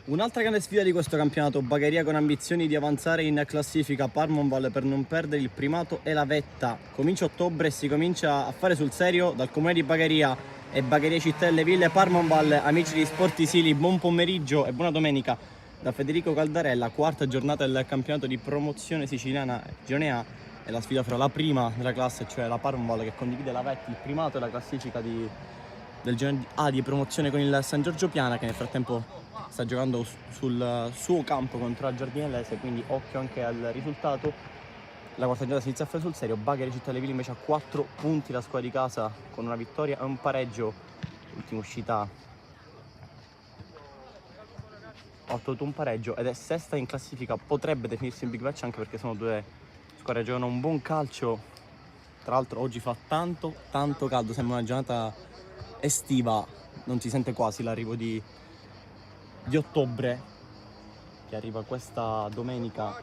Un'altra grande sfida di questo campionato, Bagheria con ambizioni di avanzare in classifica, Parmonval per non perdere il primato e la vetta. Comincia ottobre e si comincia a fare sul serio dal comune di Bagheria e Bagheria Città delle Ville. Parmonval, amici di Sport Isili, buon pomeriggio e buona domenica da Federico Caldarella. Quarta giornata del campionato di promozione siciliana Girone A e la sfida fra la prima della classe, cioè la Parmonval, che condivide la vetta, il primato e la classifica del Girone A di promozione con il San Giorgio Piana, che nel frattempo sta giocando sul suo campo contro la Giardinellese, quindi occhio anche al risultato. La quarta giornata si inizia a fare sul serio. Bagheria Città delle Ville invece ha 4 punti la squadra di casa, con una vittoria e un pareggio. L'ultima uscita ha ottenuto un pareggio ed è sesta in classifica. Potrebbe definirsi un big match anche perché sono due squadre che giocano un buon calcio. Tra l'altro oggi fa tanto caldo, sembra una giornata estiva, non si sente quasi l'arrivo di ottobre che arriva questa domenica.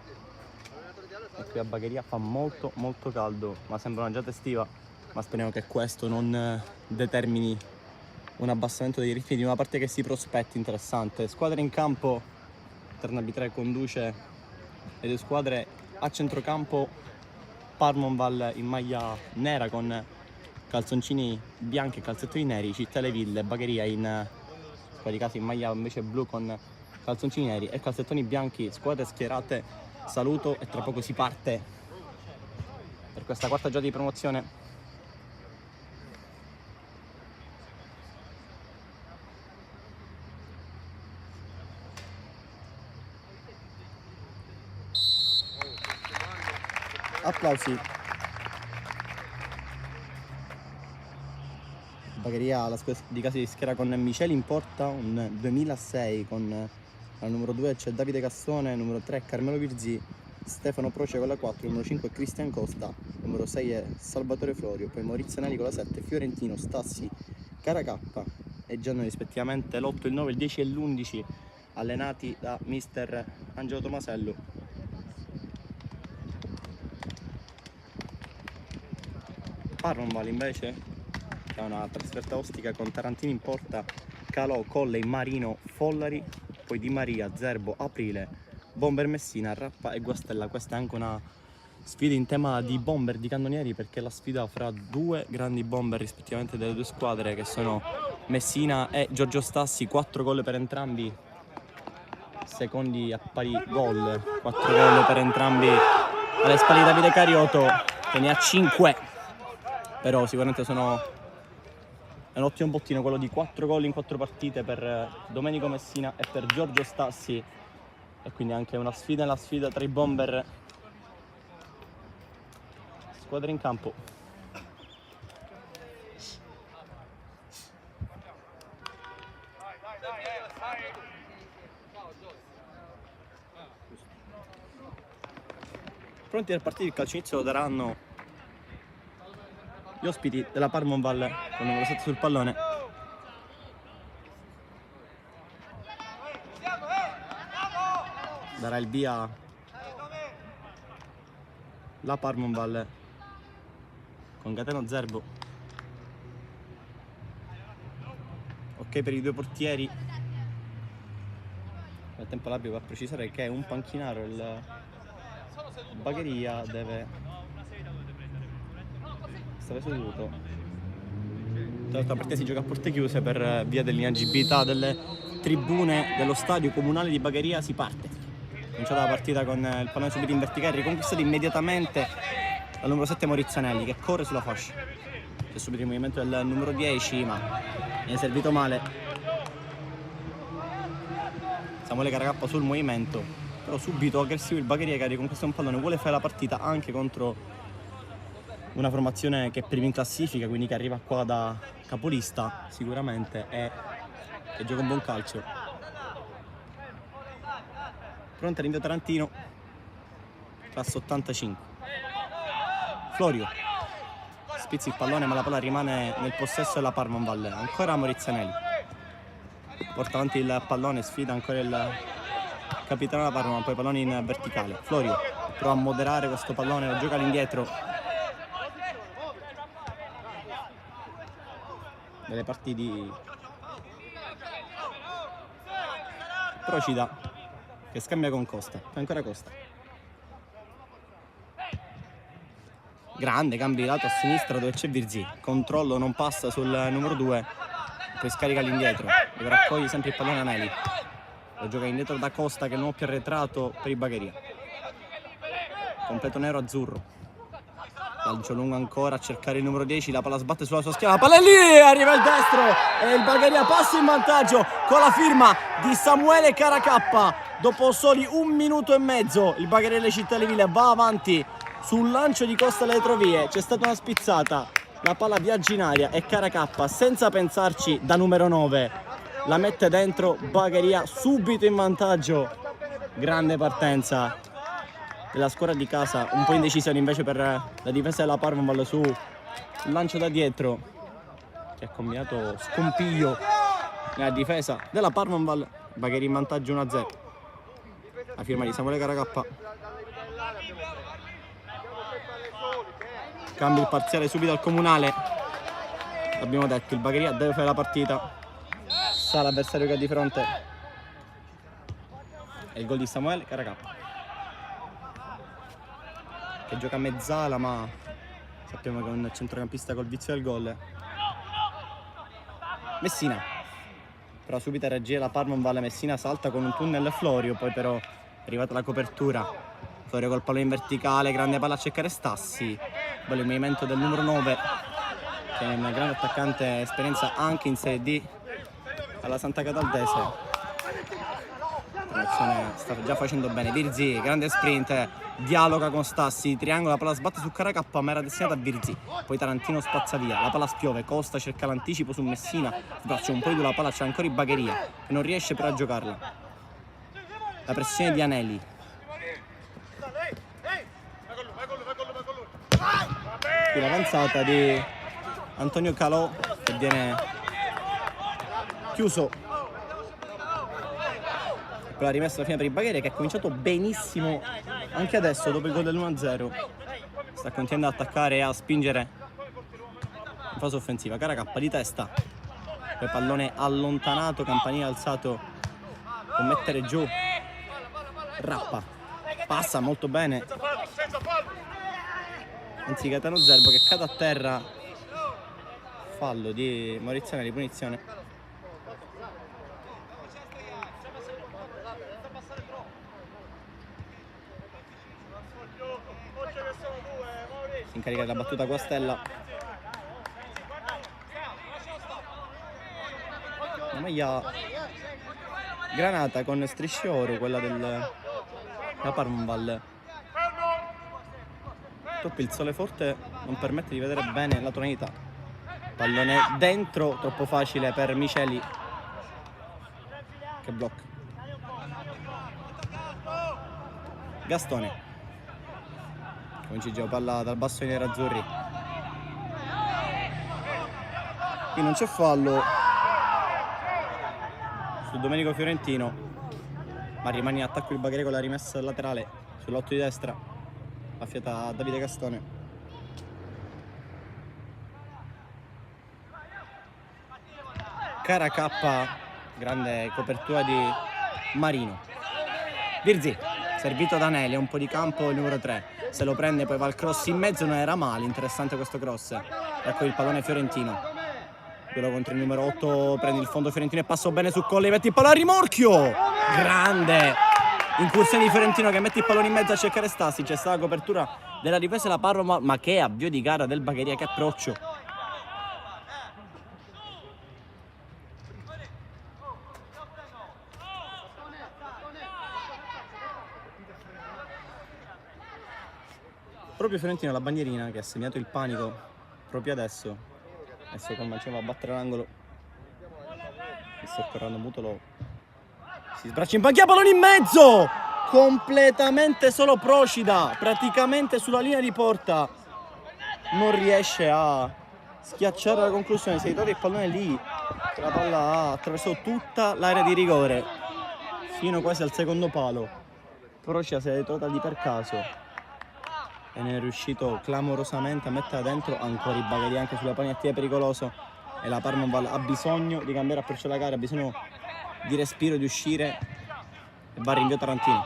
E qui a Bagheria fa molto caldo, ma sembra una giornata estiva, ma speriamo che questo non determini un abbassamento dei ritmi di una partita che si prospetti interessante. Squadre in campo, Terna B3 conduce le due squadre. A centrocampo Parmonval in maglia nera con calzoncini bianchi e calzettoni neri, Città delle Ville, Bagheria in di casa in maglia invece blu con calzoncini neri e calzettoni bianchi, squadre schierate. Saluto e tra poco si parte per questa quarta giornata di promozione. Applausi. Bagheria, la squadra di casa si schiera con Michele in porta, un 2006 con al numero 2 c'è Davide Cassone, numero 3 Carmelo Virzì, Stefano Proce con la 4, numero 5 Cristian Costa, numero 6 è Salvatore Florio, poi Maurizio Nali con la 7, Fiorentino, Stassi, Caracappa e Gianno rispettivamente l'8, il 9, il 10 e l'11, allenati da mister Angelo Tomasello. Parmonval invece che ha una trasferta ostica con Tarantini in porta, Calò, Colle, Marino, Follari, poi Di Maria, Zerbo, Aprile, Bomber Messina, Rappa e Guastella. Questa è anche una sfida in tema di bomber, di cannonieri, perché è la sfida fra due grandi bomber rispettivamente delle due squadre, che sono Messina e Giorgio Stassi. 4 gol per entrambi, secondi a pari gol, 4 gol per entrambi alle spalle di Davide Carioto, che ne ha 5. Però sicuramente è un ottimo bottino quello di 4 gol in 4 partite per Domenico Messina e per Giorgio Stassi, e quindi anche una sfida nella sfida tra i bomber. Squadre in campo. Pronti per partire, il calcio inizio lo daranno gli ospiti della Parmonval con il numero 7 sul pallone. Darà il via la Parmonval con Gateno Zerbo. Ok per i due portieri. Nel tempo l'arbitro va a precisare che è un panchinaro, il Bagheria deve stare seduto. Tra l'altro la partita si gioca a porte chiuse per via dell'inagibilità delle tribune dello stadio comunale di Bagheria. Si parte. Cominciata la partita con il pallone subito in verticale, riconquistato immediatamente dal numero 7 Maurizio Anelli, che corre sulla fascia. C'è subito il movimento del numero 10, ma viene servito male. Samuele Caracappa sul movimento, però subito aggressivo il Bagheria, che riconquista un pallone, vuole fare la partita anche contro una formazione che è prima in classifica, quindi che arriva qua da capolista sicuramente e che gioca un buon calcio. Pronto l'invio Tarantino, classe 85. Florio spizza il pallone, ma la palla rimane nel possesso della Parmonval. Ancora Maurizio Anelli porta avanti il pallone, sfida ancora il capitano della Parma, poi pallone in verticale. Florio prova a moderare questo pallone, lo gioca all'indietro. Delle parti di Procida che scambia con Costa, ancora Costa. Grande cambio di lato a sinistra dove c'è Virzì, controllo non passa sul numero 2, poi scarica all'indietro, dove raccoglie sempre il pallone Anelli, lo gioca indietro da Costa che è il nuovo più arretrato per il Bagheria. Completo nero-azzurro, lancio lungo ancora a cercare il numero 10, la palla sbatte sulla sua schiena, la palla è lì, arriva il destro e il Bagheria passa in vantaggio con la firma di Samuele Caracappa. Dopo soli 1 minuto e mezzo il Bagheria delle Cittadelle va avanti sul lancio di Costa alle retrovie, c'è stata una spizzata, la palla viaggia in aria e Caracappa senza pensarci da numero 9 la mette dentro, Bagheria subito in vantaggio. Grande partenza della squadra di casa, un po' indecisione invece per la difesa della Parmaval su un lancio da dietro che ha combinato scompiglio nella difesa della Parmaval. Bagheria in vantaggio 1-0, la firma di Samuele Caracappa. Cambia il parziale subito al comunale, l'abbiamo detto, il Bagheria deve fare la partita, sa l'avversario che ha di fronte, è il gol di Samuele Caracappa che gioca a mezzala, ma sappiamo che è un centrocampista col vizio del gol. Messina però subito a reagire la Parmaval, Messina salta con un tunnel Florio, poi però è arrivata la copertura, Florio col pallone in verticale, grande palla a cercare Stassi, bello il movimento del numero 9 che è un grande attaccante, esperienza anche in Serie D alla Santa Cataldese. Sta già facendo bene, Virzì, grande sprint, dialoga con Stassi, triangolo, la palla sbatte su Caracappa ma era destinata a Virzì, poi Tarantino spazza via, la palla spiove, Costa cerca l'anticipo su Messina, sbraccia un po' di la palla, c'è ancora il Bagheria che non riesce però a giocarla, la pressione di Anelli, qui l'avanzata di Antonio Calò che viene chiuso. La rimessa alla fine per il Bagheria che ha cominciato benissimo anche adesso dopo il gol del 1-0, sta continuando ad attaccare e a spingere in fase offensiva. Caracappa di testa, poi pallone allontanato, campanile alzato, può mettere giù Rappa, passa molto bene, anzi Gaetano Zerbo che cade a terra, fallo di Maurizio Anelli, punizione. Si incarica della battuta Guastella, la maglia granata con strisce oro, quella della Parmaval. Purtroppo il sole forte non permette di vedere bene la tonalità, pallone dentro, troppo facile per Miceli che blocca. Gastone comincia il gioco, palla dal basso ai nerazzurri, qui non c'è fallo su Domenico Fiorentino ma rimane in attacco il Bagheria con la rimessa laterale sull'8 di destra, affiata a Davide Gastone. Caracappa, grande copertura di Marino, Virzì servito da Anelli, un po' di campo il numero 3, se lo prende poi va al cross in mezzo, non era male, interessante questo cross, ecco il pallone Fiorentino, quello contro il numero 8, prende il fondo Fiorentino e passa bene su Colli, mette il pallone a rimorchio, grande incursione di Fiorentino che mette il pallone in mezzo a cercare Stassi, c'è stata la copertura della difesa della Parma, ma che avvio di gara del Bagheria, che approccio. Proprio Fiorentino la bandierina che ha segnato il panico proprio adesso con Mancino va a battere l'angolo, sta correndo Mutolo, si sbraccia in panchina, pallone in mezzo, completamente solo Procida, praticamente sulla linea di porta, non riesce a schiacciare la conclusione, si ritrova il pallone lì, la palla ha attraversato tutta l'area di rigore fino quasi al secondo palo, Procida si è ritrovata lì per caso e ne è riuscito clamorosamente a metterla dentro, ancora i Bagheria anche sulla pagina pericoloso e la Parmaval ha bisogno di cambiare approccio alla gara, ha bisogno di respiro, di uscire e va a rinvio Tarantino.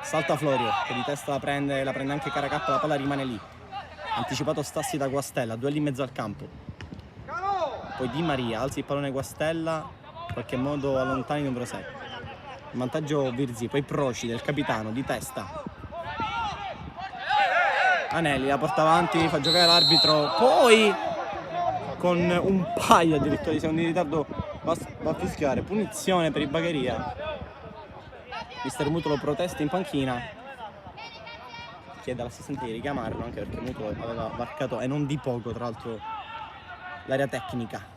Salta Florio che di testa la prende anche Caracappa, la palla rimane lì. Anticipato Stassi da Guastella, duelli in mezzo al campo. Poi Di Maria, alzi il pallone Guastella, in qualche modo allontani il numero 6. In vantaggio Virzì, poi Procide, il capitano, di testa. Anelli la porta avanti, fa giocare l'arbitro, poi con un paio addirittura di secondi di ritardo va a fischiare. Punizione per il Bagheria. Mister Mutolo protesta in panchina, chiede all'assistente di richiamarlo anche perché Mutolo aveva varcato, e non di poco tra l'altro, l'area tecnica.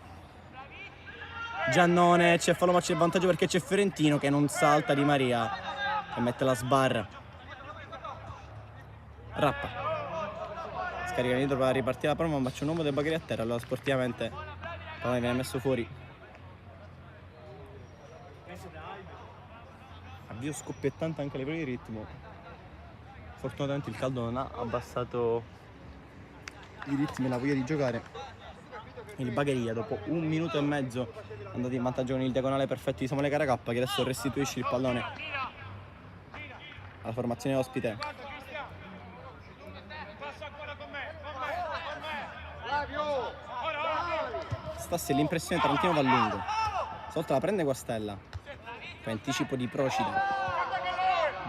Giannone, c'è fallo ma c'è il vantaggio perché c'è Fiorentino che non salta. Di Maria che mette la sbarra. Rappa scarica dietro per ripartire la prova, ma c'è un uomo del Bagheria a terra, allora sportivamente il pallone viene messo fuori. Avvio scoppiettante anche a livello di ritmo. Fortunatamente il caldo non ha abbassato i ritmi e la voglia di giocare. Il Bagheria dopo 1 minuto e mezzo è andato in vantaggio con il diagonale perfetto di Samuele Caracappa, che adesso restituisce il pallone alla formazione ospite. Stassi l'impressione, Tarantino va a lungo, sotto la prende Guastella, poi anticipo di Procida.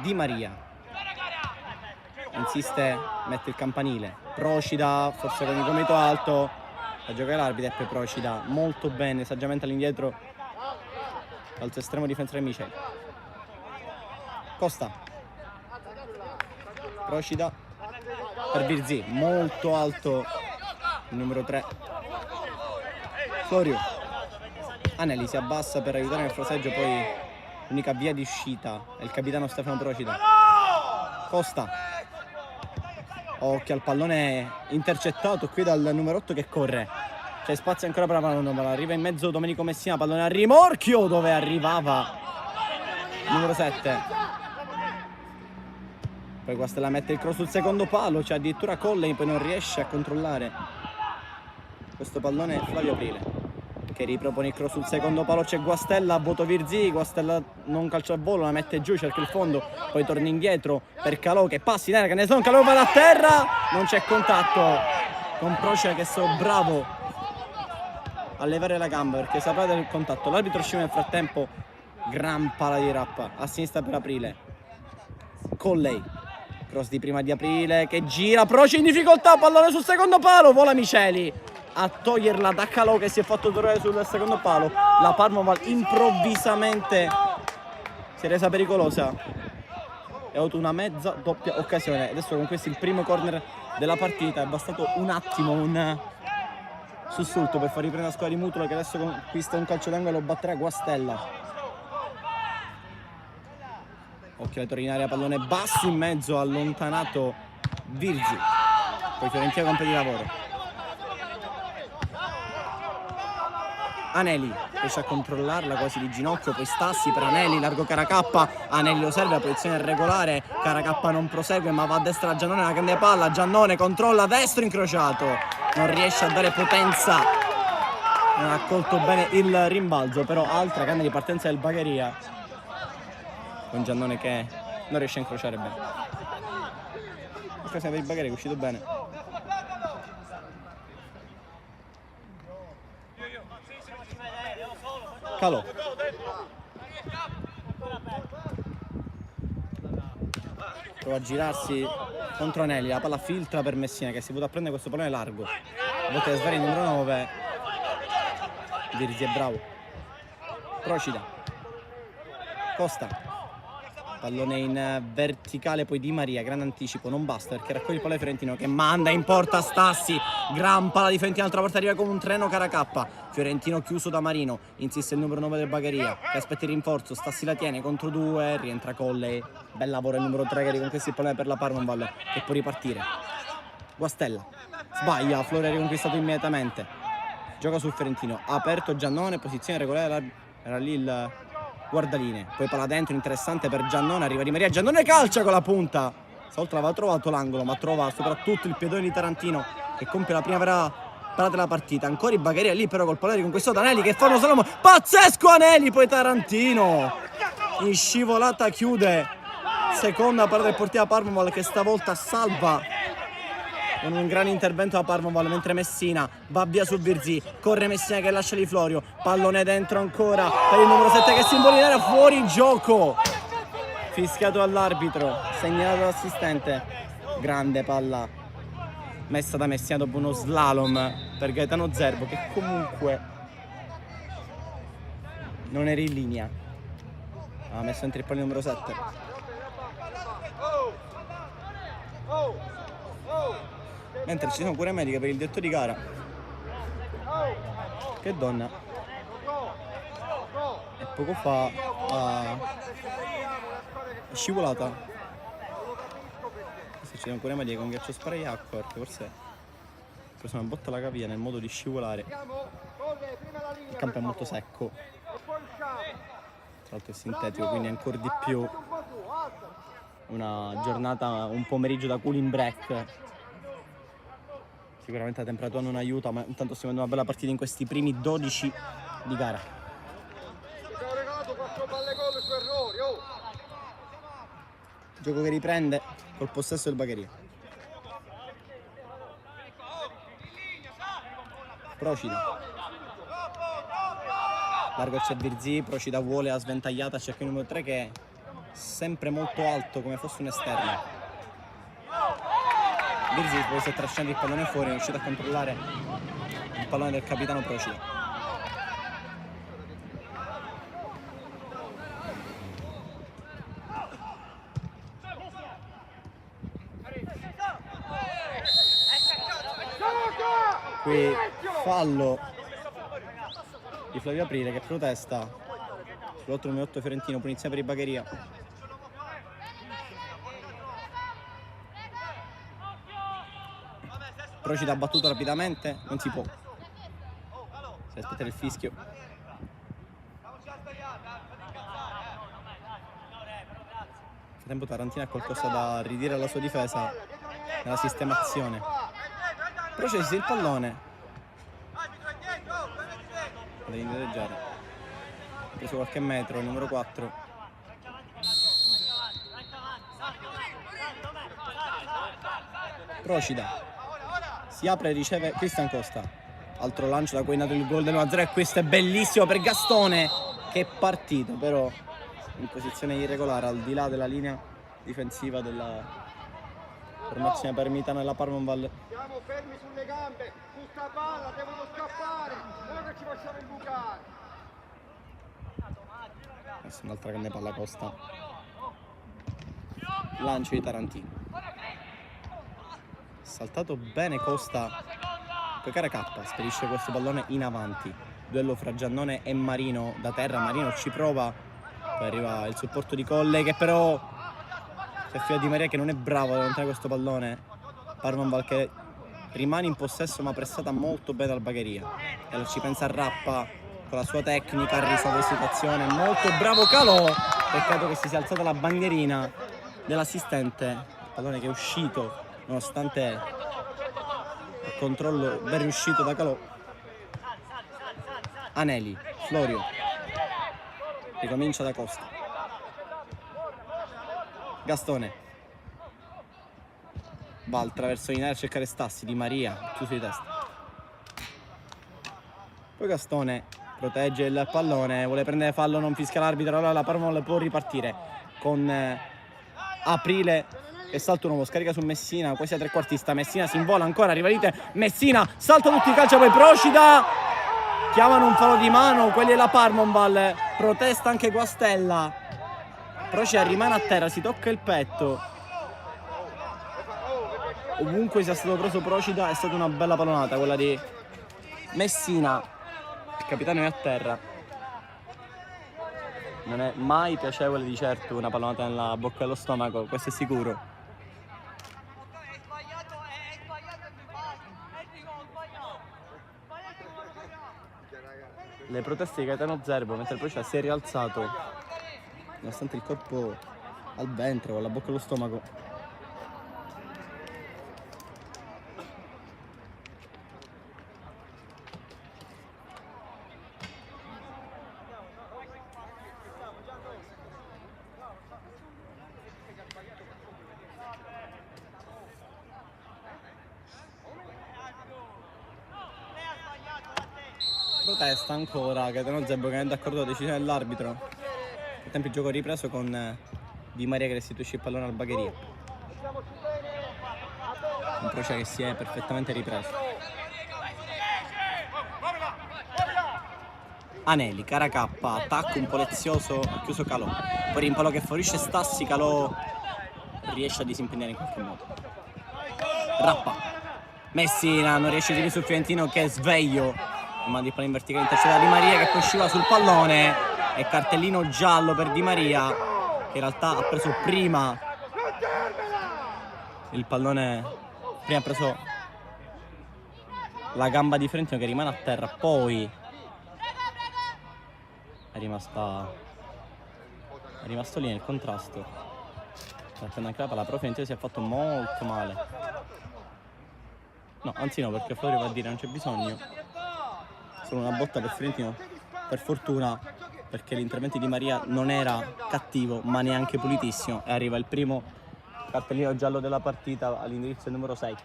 Di Maria insiste, mette il campanile. Procida forse con il gomito alto, a giocare l'arbitro e poi Procida molto bene, saggiamente all'indietro, alto estremo difensore Michel. Costa, Procida per Virzì, molto alto il numero 3 Florio. Anelli si abbassa per aiutare nel fraseggio, poi l'unica via di uscita è il capitano Stefano Procida. Costa, occhio al pallone intercettato qui dal numero 8 che corre, c'è spazio ancora per la palla, arriva in mezzo Domenico Messina, pallone a rimorchio dove arrivava il numero 7. Poi Guastella mette il cross sul secondo palo, c'è addirittura Colley, poi non riesce a controllare questo pallone Flavio Aprile che ripropone il cross sul secondo palo. C'è Guastella, a voto Virzì, Guastella non calcia al volo, la mette giù, cerca il fondo, poi torna indietro per Calò che passi in area, Canesson, Calò va da terra, non c'è contatto con Procida che è bravo a levare la gamba perché sapeva del contatto. L'arbitro scende nel frattempo, gran pala di Rappa a sinistra per Aprile. Colley, cross di prima di Aprile che gira, Procida in difficoltà, pallone sul secondo palo, vola Miceli a toglierla da Calò che si è fatto trovare sul secondo palo. La Parmoval improvvisamente si è resa pericolosa e ha avuto una mezza doppia occasione. Adesso con questo il primo corner della partita, è bastato un attimo, un sussulto per far riprendere la squadra di Mutolo che adesso conquista un calcio d'angolo e lo batterà Guastella. Occhio alle torri in area, pallone basso in mezzo, allontanato Virzì, poi Fiorentina compie di lavoro. Anelli riesce a controllarla quasi di ginocchio, poi Stassi per Anelli, largo Caracappa, Anelli lo serve, la posizione è regolare, Caracappa non prosegue ma va a destra Giannone, la grande palla, Giannone controlla, destro incrociato, non riesce a dare potenza, non ha colto bene il rimbalzo, però altra grande ripartenza del Bagheria con Giannone che non riesce a incrociare bene. Occasione per il Bagheria che è uscito bene. Calò, prova a girarsi contro Anelli, la palla filtra per Messina che si è voluto prendere questo pallone largo, a volte sbaglia il numero 9, Virzì è bravo. Procida, Costa, pallone in verticale, poi Di Maria, grande anticipo, non basta perché raccoglie il pallone Fiorentino che manda in porta Stassi, gran palla di Fiorentino, l'altra volta arriva come un treno Caracappa, Fiorentino chiuso da Marino, insiste il numero 9 del Bagheria che aspetta il rinforzo, Stassi la tiene contro 2, rientra Colley, bel lavoro il numero 3 che riconquista il pallone per la Parmonval che può ripartire. Guastella sbaglia, Flore ha riconquistato immediatamente, gioca sul Fiorentino, ha aperto Giannone, posizione regolare, era lì il guardaline, poi palla dentro, interessante per Giannone, arriva Di Maria, Giannone calcia con la punta, stavolta aveva trovato l'angolo ma trova soprattutto il piedone di Tarantino che compie la prima vera parata della partita. Ancora il Bagheria lì però col pallone riconquistato da Anelli che fa uno slalom pazzesco, Anelli, poi Tarantino in scivolata chiude, seconda parata del portiere Parmoval che stavolta salva con un gran intervento da Parmoval, mentre Messina va via su Virzì, corre Messina che lascia Di Florio, pallone dentro ancora per il numero 7 che simbolinea, fuori gioco, fischiato dall'arbitro, segnalato dall'assistente. Grande palla messa da Messina dopo uno slalom per Gaetano Zerbo, che comunque non era in linea, ha messo entro il pallone numero 7. Mentre ci sono cure mediche per il direttore di gara. Che donna. E poco fa è scivolata. Se ci sono cure mediche con ghiaccio spray acqua, perché forse ha preso una botta alla caviglia nel modo di scivolare. Il campo è molto secco, tra l'altro è sintetico, quindi ancora di più una giornata, un pomeriggio da cooling break. Sicuramente la temperatura non aiuta, ma intanto stiamo vedendo una bella partita in questi primi 12 di gara. Gioco che riprende col possesso del Bagheria. Procida. Largo c'è Virzì, Procida vuole la sventagliata, cerca il numero 3 che è sempre molto alto come fosse un esterno. Virzì poi si è trascinato il pallone fuori, è riuscito a controllare il pallone del capitano Procida. Qui fallo di Flavio Aprile che protesta sull'8 numero 8 fiorentino, punizione per il Bagheria. Procida ha battuto rapidamente, non si può. Si aspetta il fischio. Nel frattempo Tarantina ha qualcosa da ridire alla sua difesa nella sistemazione. Processi il pallone. Devi indietreggiare. Ha preso qualche metro, il numero 4. Procida. Si apre e riceve Cristian Costa. Altro lancio da cui è nato il gol dell'1-0 e questo è bellissimo per Gastone. Che partito, però in posizione irregolare al di là della linea difensiva della formazione parmitana della Parmonval. Siamo fermi sulle gambe, su sta palla, devono scappare, non che ci facciamo imbucare. Questa è un'altra grande palla Costa. Lancio di Tarantino. Saltato bene Costa, poi Caracappa spedisce questo pallone in avanti. Duello fra Giannone e Marino da terra, Marino ci prova, poi arriva il supporto di Colle che però c'è Fia Di Maria che non è bravo ad allontanare questo pallone. Parmonval che rimane in possesso ma pressata molto bene dal Bagheria. E allora ci pensa Rappa con la sua tecnica a risolvere la situazione, molto bravo Calò, peccato che si sia alzata la bandierina dell'assistente. Il pallone che è uscito nonostante il controllo ben riuscito da Calò. Anelli, Florio, ricomincia da Costa. Gastone va attraverso in area a cercare Stassi, Di Maria, chiuso di testa. Poi Gastone protegge il pallone, vuole prendere fallo, non fischia l'arbitro, allora la Parmol può ripartire con Aprile che salta nuovo, scarica su Messina, quasi a trequartista, Messina si invola ancora, rivalite, Messina salta tutti i calci, poi Procida, chiamano un fallo di mano, quelli della Parmonval, protesta anche Guastella, Procida rimane a terra, si tocca il petto, ovunque sia stato preso Procida è stata una bella pallonata quella di Messina, il capitano è a terra, non è mai piacevole di certo una pallonata nella bocca dello stomaco, questo è sicuro. Le proteste di Gaetano Zerbo mentre il Procida si è rialzato nonostante il corpo al ventre con la bocca allo stomaco. protesta ancora, Gaetano Zebbo che non è d'accordo con la decisione dell'arbitro. Nel frattempo il gioco ripreso con Di Maria che restituisce il pallone al Bagheria. Un Procea che si è perfettamente ripreso. Anelli, Caracappa, attacco un po' lezioso, ha chiuso Calò. Poi rimpallo che favorisce Stassi, Calò riesce a disimpegnare in qualche modo. Rappa, Messina non riesce a tirare sul Fiorentino che è sveglio, manda il pallone in verticale intercettato da Di Maria che poi scivola sul pallone e cartellino giallo per Di Maria che in realtà ha preso prima il pallone, prima ha preso la gamba di Fiorentino che rimane a terra, poi è rimasto lì nel contrasto, battendo anche la palla, però Fiorentino si è fatto molto male. No, anzi no, perché Florio va a dire non c'è bisogno. Solo una botta per Fiorentino, per fortuna, perché l'intervento di Maria non era cattivo, ma neanche pulitissimo. E arriva il primo cartellino giallo della partita all'indirizzo numero 6.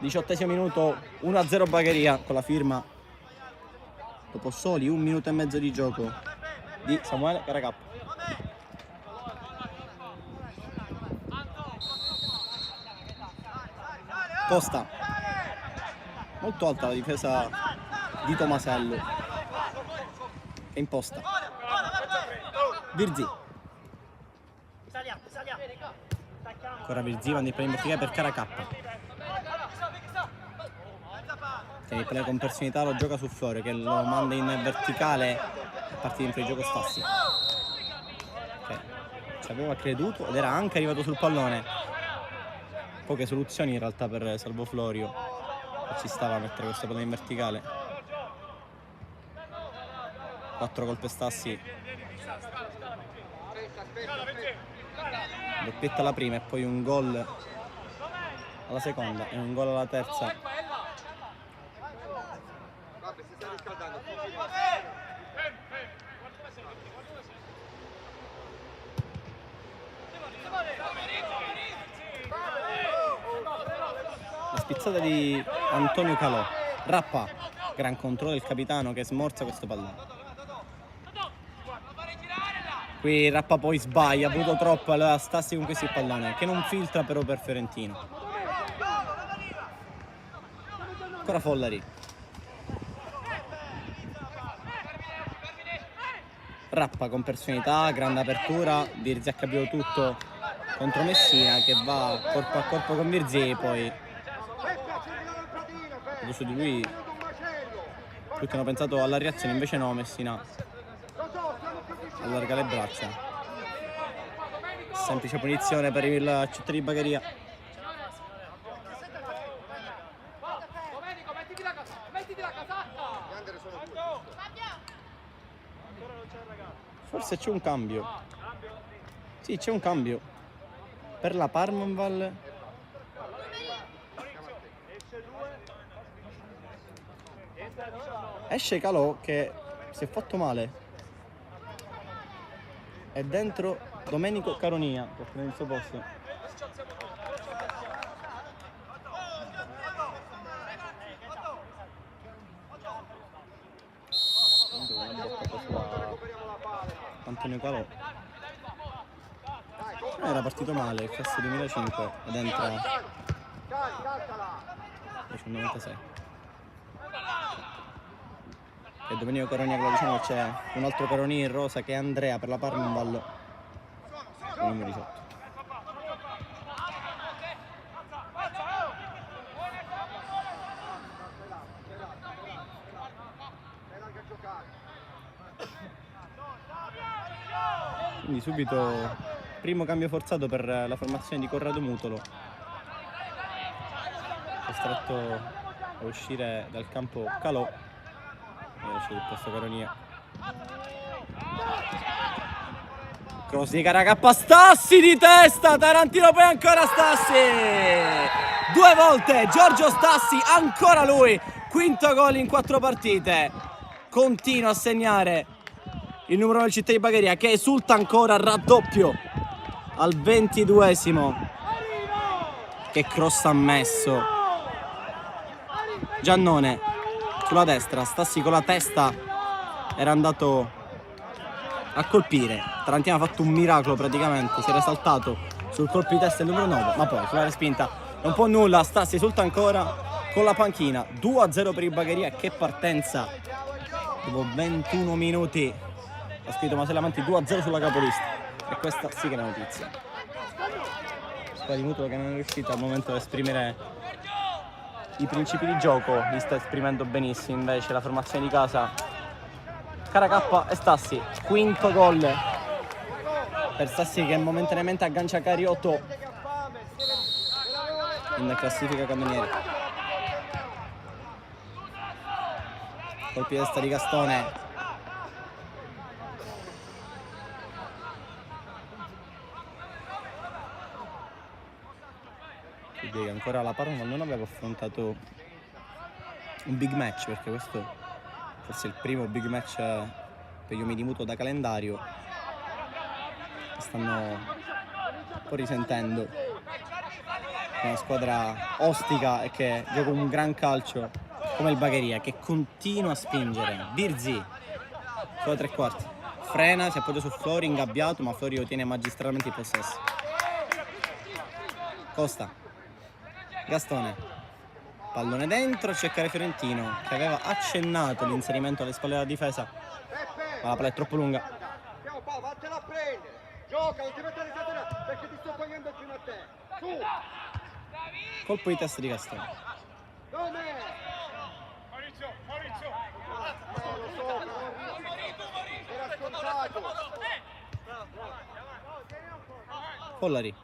18esimo minuto, 1-0 Bagheria con la firma, dopo soli 1 minuto e mezzo di gioco, di Samuele Caracappa. Costa, molto alta la difesa di Tomasello che imposta. Virzi, ancora Virzi, va in verticale per Caracappa che il play con personalità lo gioca su Florio che lo manda in verticale e parte dentro il gioco Stassi che ci aveva creduto ed era anche arrivato sul pallone. Poche soluzioni in realtà per Salvo Florio, ci stava a mettere questo pallone in verticale. 4 gol per Stassi, doppietta alla prima e poi un gol alla seconda e un gol alla terza. Spizzata di Antonio Calò. Rappa, gran controllo del capitano che smorza questo pallone. Qui Rappa poi sbaglia, ha avuto troppo, allora Stassi con questo il pallone che non filtra però per Fiorentino. Ancora Follari. Rappa con personalità, grande apertura, Virzi ha capito tutto contro Messina che va corpo a corpo con Virzi e poi su di lui tutti hanno pensato alla reazione, invece no, Messina allarga le braccia. Semplice punizione per il città di Bagheria. Forse c'è un cambio. Sì, c'è un cambio per la Parmonval. Esce Calò che si è fatto male. È dentro Domenico Caronia per prendere il suo posto. Antonio Calò era partito male il classe 2005 ed entra 96. E Domenico Caronia, come diciamo, c'è un altro Caronia in rosa che è Andrea per la Parmonval, numero 18. Quindi subito primo cambio forzato per la formazione di Corrado Mutolo, costretto a uscire dal campo Calò. Esce il posto Caronia. Cross di Caracappa, Stassi di testa, Tarantino poi ancora Stassi. 2 volte Giorgio Stassi, ancora lui, quinto gol in 4 partite. Continua a segnare il numero del città di Bagheria che esulta ancora, raddoppio al 22esimo. Che cross ha messo Giannone sulla destra, Stassi con la testa era andato a colpire. Tarantino ha fatto un miracolo praticamente, si era saltato sul colpo di testa del numero 9, ma poi sulla respinta non può nulla. Stassi esulta ancora con la panchina. 2-0 per il Bagheria. Che partenza dopo 21 minuti. Ha scritto Marcello Amanti 2-0 sulla capolista, e questa sì che è una notizia. Squadra di Mutolo che non è riuscita al momento ad esprimere i principi di gioco, li sta esprimendo benissimo invece la formazione di casa. Caracappa e Stassi, quinto gol per Stassi che momentaneamente aggancia Cariotto in classifica cameriere. Colpi di testa di Gastone. Che ancora la Parma non aveva affrontato un big match, perché questo forse è il primo big match per gli uomini di Muto da calendario. Stanno un po' risentendo. È una squadra ostica e che gioca un gran calcio come il Bagheria, che continua a spingere. Birzi sulla tre quarti, frena, si appoggia su Flori, ingabbiato, ma Flori ottiene magistralmente il possesso. Costa, Gastone, pallone dentro, cercare Fiorentino che aveva accennato l'inserimento alle spalle della difesa, ma la palla è troppo lunga. Vattela a prendere, gioca, non ti mettere a perché ti sto togliendo fino a te. Su! Colpo di testa di Gastone. Dove? Maurizio! Lo so, era scontato. Pollari.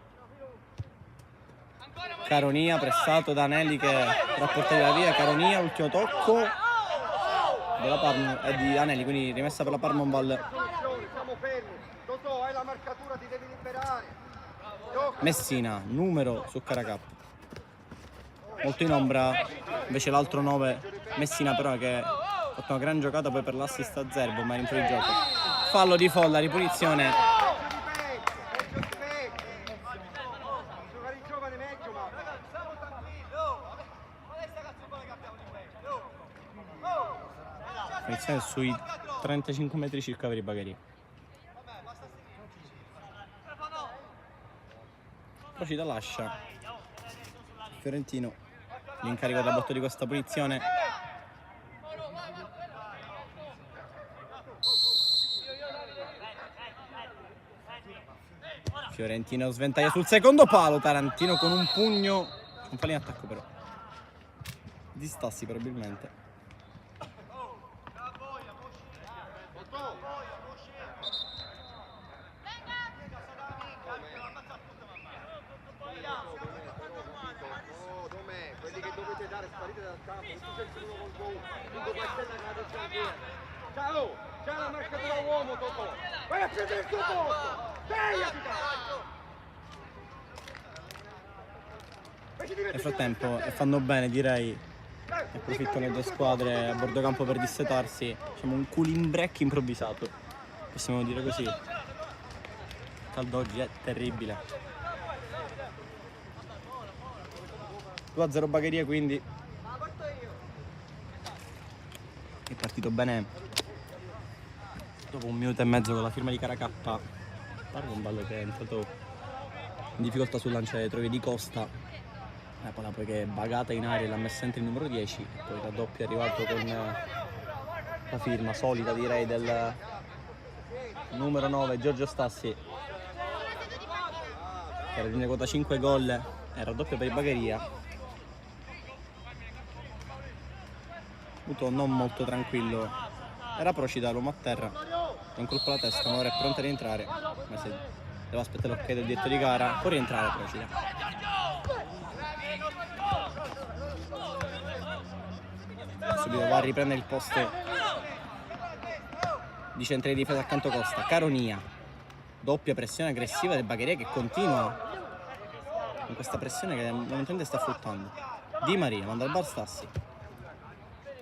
Caronia pressato da Anelli che rapporta via. Caronia, ultimo tocco della Parma e di Anelli, quindi rimessa per la Parma un ball. Siamo fermi. Totò, hai la marcatura, ti devi liberare. Messina, numero su Caracappa. Molto in ombra invece l'altro 9 Messina, però, che ha fatto una gran giocata poi per l'assist a Zerbo, ma era in fuori gioco. Fallo di Follari, punizione. Punizione sui 35 metri circa per i Bagheria. Procida lascia Fiorentino l'incarico da botto di questa punizione. Fiorentino sventaglia sul secondo palo. Tarantino con un pugno, un palo in attacco però di Stassi probabilmente. Ciao, c'è la marcatura uomo, Totò. Vai a prendere il tuo posto. Nel frattempo, e fanno bene direi, approfittano le due squadre a bordo campo per dissetarsi. Diciamo un cooling break improvvisato, possiamo dire così. Il caldo oggi è terribile. 2-0 Bagheria, quindi è partito bene dopo un minuto e mezzo con la firma di Caracappa. Parla un ballo che è entrato in difficoltà sul lancio delle troie di Costa, la palla poi che è bagata in aria, l'ha messa entro il numero 10, poi il raddoppio è arrivato con la firma solida direi del numero 9 Giorgio Stassi, che era di quota 5 gol, e raddoppio per il Bagheria. Muto non molto tranquillo, era Procida, l'uomo a terra, un colpo alla testa, ma ora è pronto a rientrare, ma se deve aspettare l'ok del diretto di gara, può rientrare Procida. Subito va a riprendere il posto di centro di difesa accanto Costa. Caronia, doppia pressione aggressiva del Bagheria che continua con questa pressione che momentalmente sta fruttando. Di Maria manda al bar Stassi.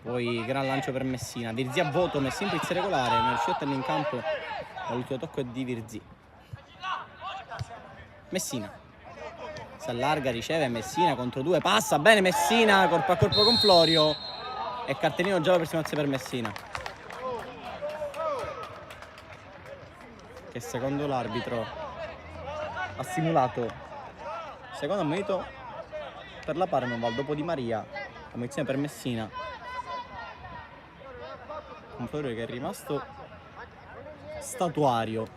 Poi gran lancio per Messina, Virzi a voto, Messina in pizza regolare, non riuscito a tenere in campo, l'ultimo tocco è di Virzi. Messina si allarga, riceve Messina contro due, passa bene Messina, corpo a corpo con Florio, E cartellino giallo per Simazia per Messina, che secondo l'arbitro ha simulato secondo ammonito per la Parmenval dopo Di Maria, ammonizione per Messina. Un Florio che è rimasto statuario,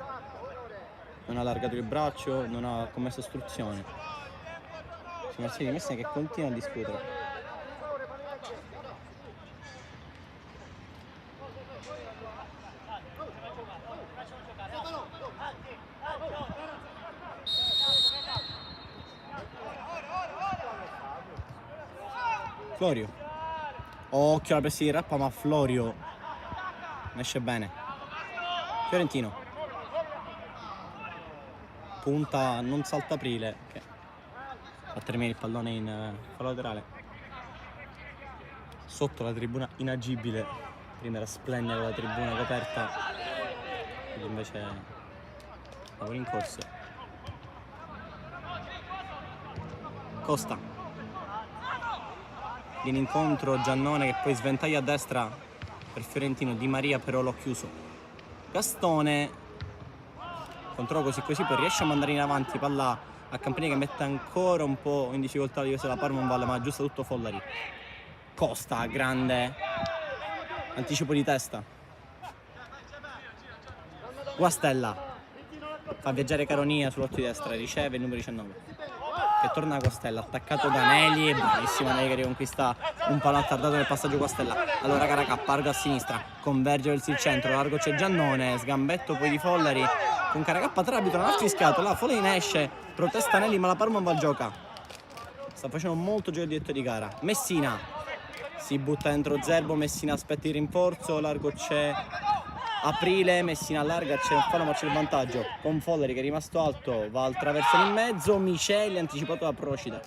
non ha allargato il braccio, non ha commesso ostruzione. Simulazione di Messina che continua a discutere. Florio, occhio alla pressione di Rappa, ma Florio ne esce bene. Fiorentino punta, non salta aprile, che fa terminare il pallone in fallo laterale sotto la tribuna inagibile. Prima era splendida la tribuna coperta, invece lavoro in corso. Costa viene incontro Giannone che poi sventaglia a destra per Fiorentino. Di Maria però l'ho chiuso. Gastone controlla così poi riesce a mandare in avanti palla a Campania che mette ancora un po' in difficoltà la difesa della Parmenval, ma aggiusta tutto Follari. Costa, grande anticipo di testa. Guastella fa viaggiare Caronia sull'otto di destra, riceve il numero 19 che torna a Guastella, attaccato da Neli, bravissimo Neli che riconquista un pallone attardato nel passaggio Guastella. Allora Caracappa, largo a sinistra, converge verso il centro, largo c'è Giannone, sgambetto poi di Follari con Caracappa trabito, non ha fischiato, là Follari ne esce, protesta Neli ma la Parmenval gioca. Sta facendo molto gioco diretto di gara. Messina si butta dentro Zerbo, Messina aspetta il rinforzo, largo c'è Aprile, Messina allarga, c'è un fallo ma c'è il vantaggio con Follari che è rimasto alto, va al traversone in mezzo, Miceli anticipato da Procida.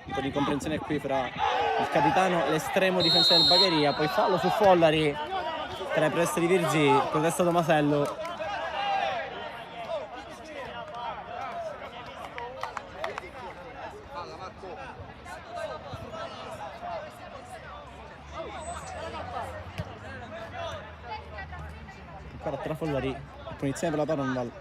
Un po' di comprensione qui fra il capitano e l'estremo difensore del Bagheria, poi fallo su Follari tra le proteste di Virzi, protesta Tomasello. Ancora tra Follari, punizione per la Parmenval.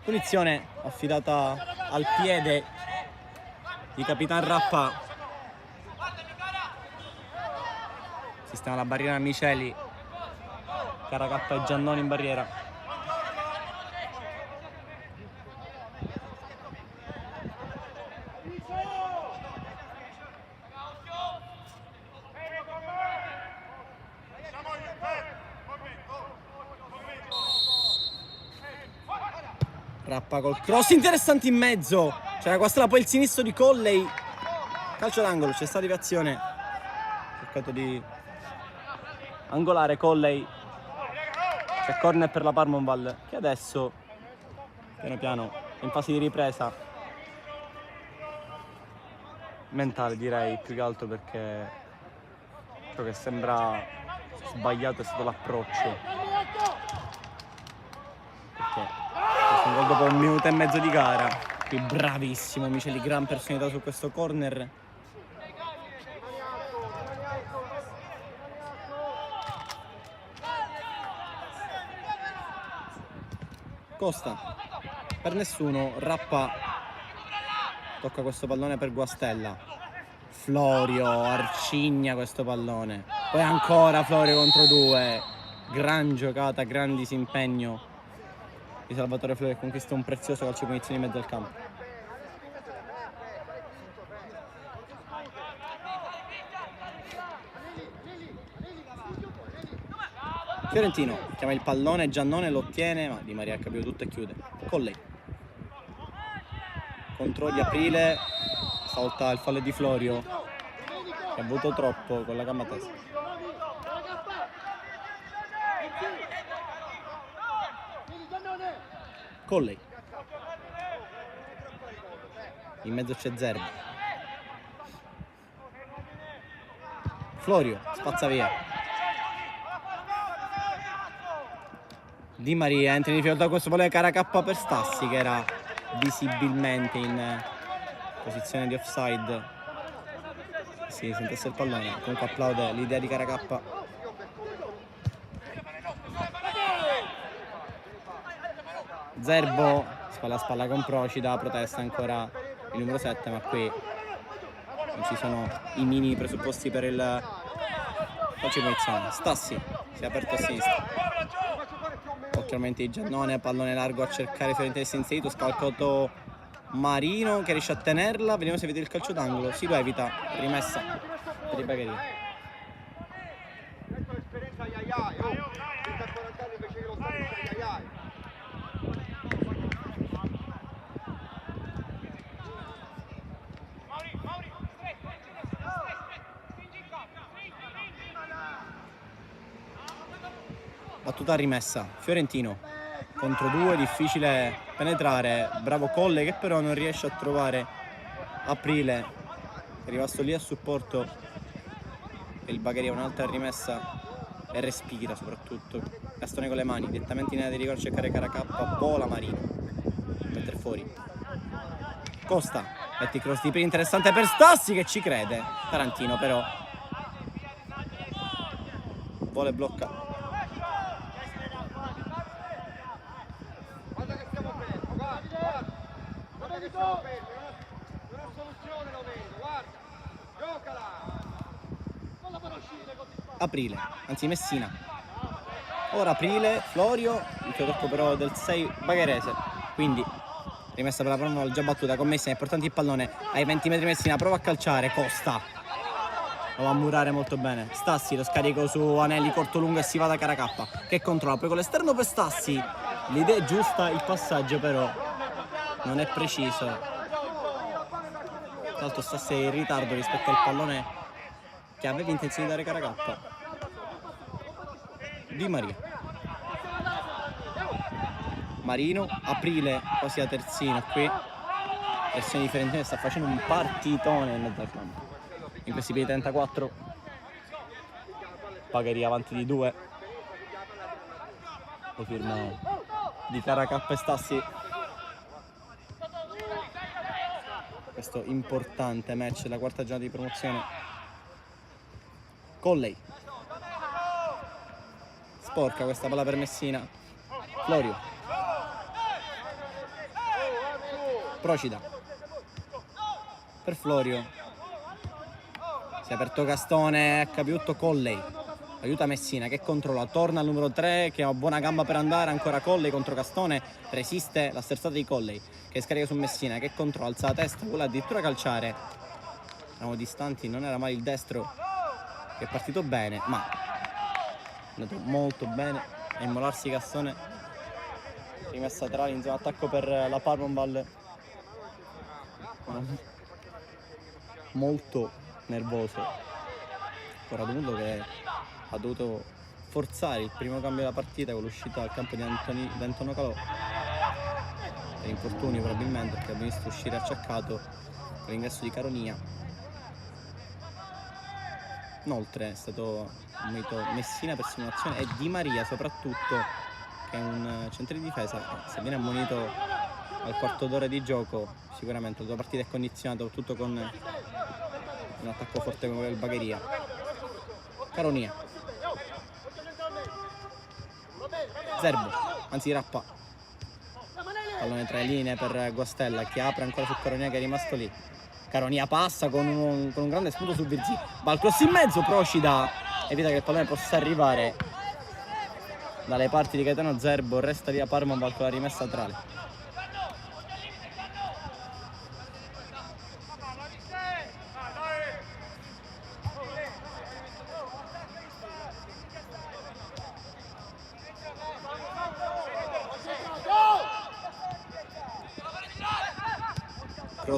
Punizione affidata al piede di Capitan Rappa. Sistema la barriera a Miceli. Caracappa e Giannone in barriera. Rappa col cross interessante in mezzo. C'era Guastella, poi il sinistro di Colley. Calcio d'angolo, c'è stata deviazione. Cercato di angolare Colley. C'è corner per la Parmenval che adesso piano piano è in fase di ripresa mentale, direi, più che altro, perché ciò che sembra sbagliato è stato l'approccio, perché questo è un gol dopo 1 minuto e mezzo di gara. Qui bravissimo Miceli, gran personalità su questo corner. Costa per nessuno, Rappa tocca questo pallone per Guastella. Florio arcigna questo pallone, poi ancora Florio contro 2. Gran giocata, gran disimpegno di Salvatore Florio che conquista un prezioso calcio di punizione in mezzo al campo. Fiorentino chiama il pallone, Giannone lo ottiene, ma Di Maria ha capito tutto e chiude. Colley. Contro di Aprile, salta il fallo di Florio, che ha avuto troppo con la gamba a testa. Colley. In mezzo c'è Zerbo. Florio spazza via. Di Maria entra in difficoltà con questo pallone. Caracappa per Stassi, che era visibilmente in posizione di offside. Si sentisse il pallone. Comunque applaude l'idea di Caracappa. Zerbo spalla a spalla con Procida, protesta ancora il numero 7, ma qui non ci sono i minimi presupposti per il calcio di punizione. Stassi si è aperto a sinistra, occhialmente di Giannone, pallone largo a cercare Fiorentina inserito, scalcato Marino che riesce a tenerla. Vediamo se vede il calcio d'angolo, si lo evita, rimessa per i Bagheria. Ecco l'esperienza di Aiai, oh, 40 anni invece che lo stato di Aiai. Battuta rimessa, Fiorentino contro 2, difficile penetrare, bravo Colle che però non riesce a trovare Aprile, è rimasto lì a supporto e il Bagheria. Un'altra rimessa e respira soprattutto. Gastone con le mani, direttamente in area di rigore a cercare Caracappa, vola Marino, mettere fuori. Costa, metti cross di prima interessante per Stassi che ci crede, Tarantino però vuole bloccare. Guarda che stiamo fermi, guarda che stiamo fermi, non ha soluzione lo vedo, guarda, giocala! Aprile, anzi Messina. Ora Aprile, Florio, il tocco però del 6 bagherese, quindi rimessa per la prima già battuta con Messina, è importante il pallone ai 20 metri. Messina prova a calciare, Costa lo va a murare molto bene. Stassi lo scarico su Anelli, corto lungo e si va da Caracappa che controlla, poi con l'esterno per Stassi, l'idea è giusta, il passaggio però non è preciso. Tra l'altro Stassi è in ritardo rispetto al pallone che aveva intenzione di dare Caracappa. Di Maria, Marino, Aprile quasi a terzino qui, pressione di Fiorentina, sta facendo un partitone in mezzo al campo in questi primi 34. Bagheria avanti di 2, le firme di Caracappa e Stassi. Questo importante match della quarta giornata di promozione. Colley sporca questa palla per Messina. Florio, Procida per Florio, si è aperto Gastone, è capiuto Colley, aiuta Messina che controlla, torna al numero 3 che ha buona gamba per andare, ancora Colley contro Gastone, resiste la sterzata di Colley che scarica su Messina che controlla, alza la testa, vuole addirittura calciare. Eravamo distanti, non era mai il destro che è partito bene, ma è andato molto bene a immolarsi Gastone. Rimessa laterale in zona attacco per la Parmonval, molto nervoso Corradomundo che ha dovuto forzare il primo cambio della partita con l'uscita dal campo di Antonio Calò per infortunio probabilmente, perché abbiamo visto uscire acciaccato con l'ingresso di Caronia. Inoltre è stato munito Messina per simulazione e Di Maria soprattutto, che è un centro di difesa, se viene ammonito al quarto d'ora di gioco sicuramente la tua partita è condizionata tutto con un attacco forte come quello del Bagheria. Caronia, Zerbo, anzi Rappa, pallone tra le linee per Guastella che apre ancora su Caronia che è rimasto lì. Caronia passa con un grande spunto su Virzì, va al cross in mezzo, Procida evita che il pallone possa arrivare dalle parti di Gaetano Zerbo, resta lì a Parma con la rimessa laterale.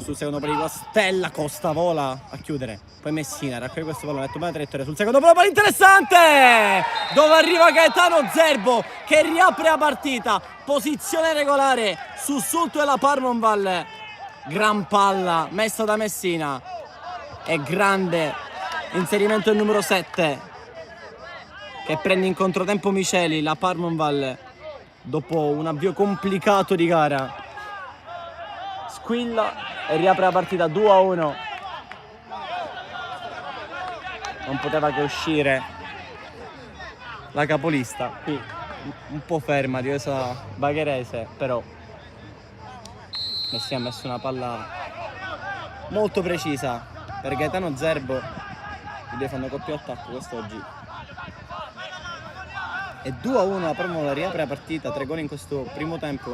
Sul secondo palo di Guastella, Costa vola a chiudere, poi Messina raccoglie questo pallone, mette una traiettoria sul secondo palo interessante dove arriva Gaetano Zerbo che riapre la partita, posizione regolare, sussulto della Parmonval, gran palla messa da Messina e grande Inserimento il numero 7 che prende in controtempo Miceli, la Parmonval dopo un avvio complicato di gara squilla e riapre la partita 2-1. Non poteva che uscire la capolista, qui un po' ferma, difesa bagherese, però Messina ha messo una palla molto precisa per Gaetano Zerbo. I due fanno coppia attacco quest'oggi. E 2-1 la Parmonval riapre la partita, 3 gol in questo primo tempo.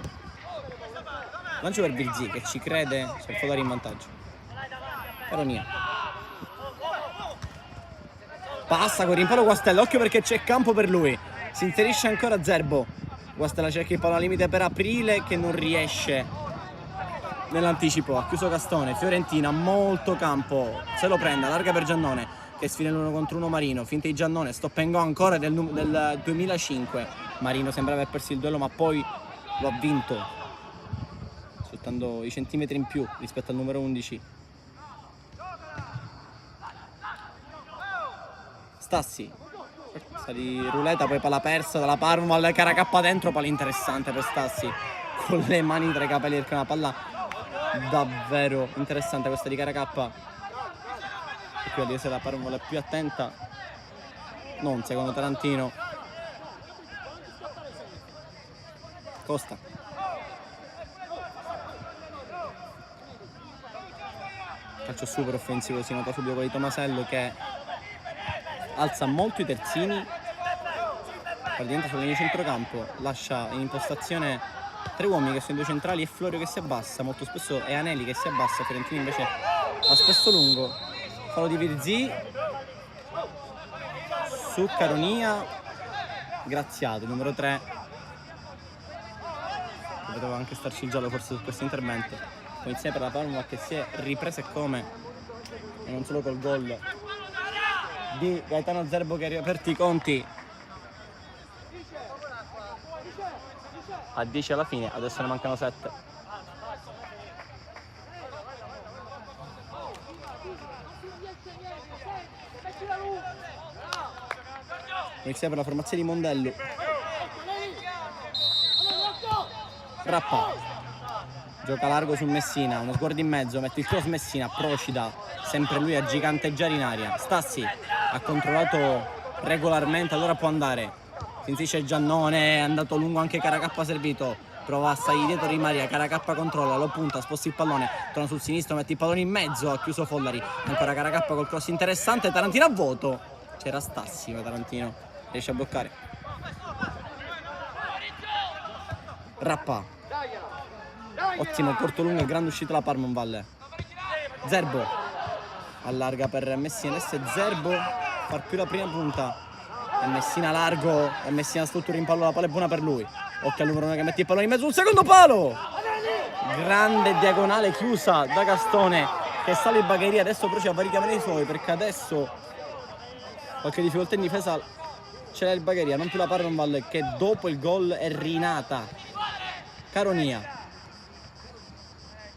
Lancio per Virzi che ci crede, c'è Folari in vantaggio. Caronia passa con rimpallo Guastella, occhio perché c'è campo per lui. Si inserisce ancora Zerbo. Guastella cerca il pallone al limite per Aprile che non riesce nell'anticipo. Ha chiuso Gastone, Fiorentina, molto campo. Se lo prende, allarga per Giannone che sfida l'1 contro 1 Marino. Finta di Giannone, stop and go ancora del 2005. Marino sembrava aver perso il duello ma poi lo ha vinto, sfruttando i centimetri in più rispetto al numero 11. Stassi, sta di ruleta, poi palla persa dalla Parmonval, Caracappa dentro, palla interessante per Stassi con le mani tra i capelli perché è una palla davvero interessante questa di Caracappa. E qui la se la Parmonval è più attenta, non secondo Tarantino. Costa, calcio super offensivo, si nota subito quello di Tomasello che alza molto i terzini, praticamente sulla linea di centrocampo, lascia in impostazione 3 uomini che sono i 2 centrali e Florio che si abbassa, molto spesso è Anelli che si abbassa, Fiorentino invece ha spesso lungo. Fallo di Virzi su Caronia, Graziato, numero 3. Poteva anche starci il giallo forse su questo intervento. Poi insieme per la Parma che si è ripresa e come, e non solo col gol di Gaetano Zerbo che ha riaperto i conti a 10 alla fine, adesso ne mancano 7. Inizia per la formazione di Mondello. Rappa gioca largo su Messina, uno sguardo in mezzo, mette il cross Messina, Procida, sempre lui a giganteggiare in aria. Stassi ha controllato regolarmente, allora può andare. Si inserisce Giannone, è andato lungo anche Caracappa servito, prova a salire dietro Di Maria, Caracappa controlla, lo punta, sposta il pallone, torna sul sinistro, mette il pallone in mezzo, ha chiuso Follari, ancora Caracappa col cross interessante, Tarantino a vuoto. C'era Stassi ma Tarantino riesce a bloccare. Rappa, ottimo corto lungo e grande uscita la Parmonval. Zerbo allarga per Messina, adesso è Zerbo far più la prima punta e Messina largo e Messina struttura in pallo, la palla è buona per lui. Occhio al numero 1 che mette il pallone in mezzo, un secondo palo, grande diagonale chiusa da Gastone che sale in bagheria. Adesso però c'è vari camere i suoi perché adesso qualche difficoltà in difesa c'è il Bagheria, non più la Parmonval che dopo il gol è rinata. Caronia,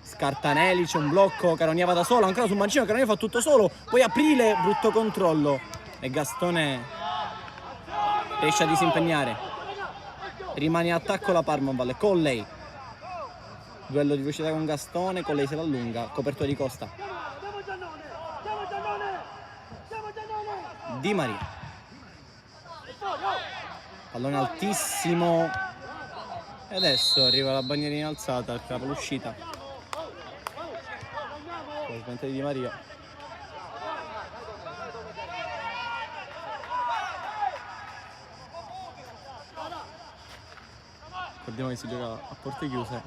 Scartanelli, c'è un blocco, Caronia va da solo, ancora sul mancino, Caronia fa tutto solo, poi Aprile, brutto controllo e Gastone riesce a disimpegnare. Rimane in attacco la Parmonval, Colley, duello di velocità con Gastone, Colley se l'allunga, copertura di Costa. Di Maria, pallone altissimo e adesso arriva la bandierina alzata, il capo l'uscita. Poi smente di Maria. Ricordiamo che si gioca a porte chiuse.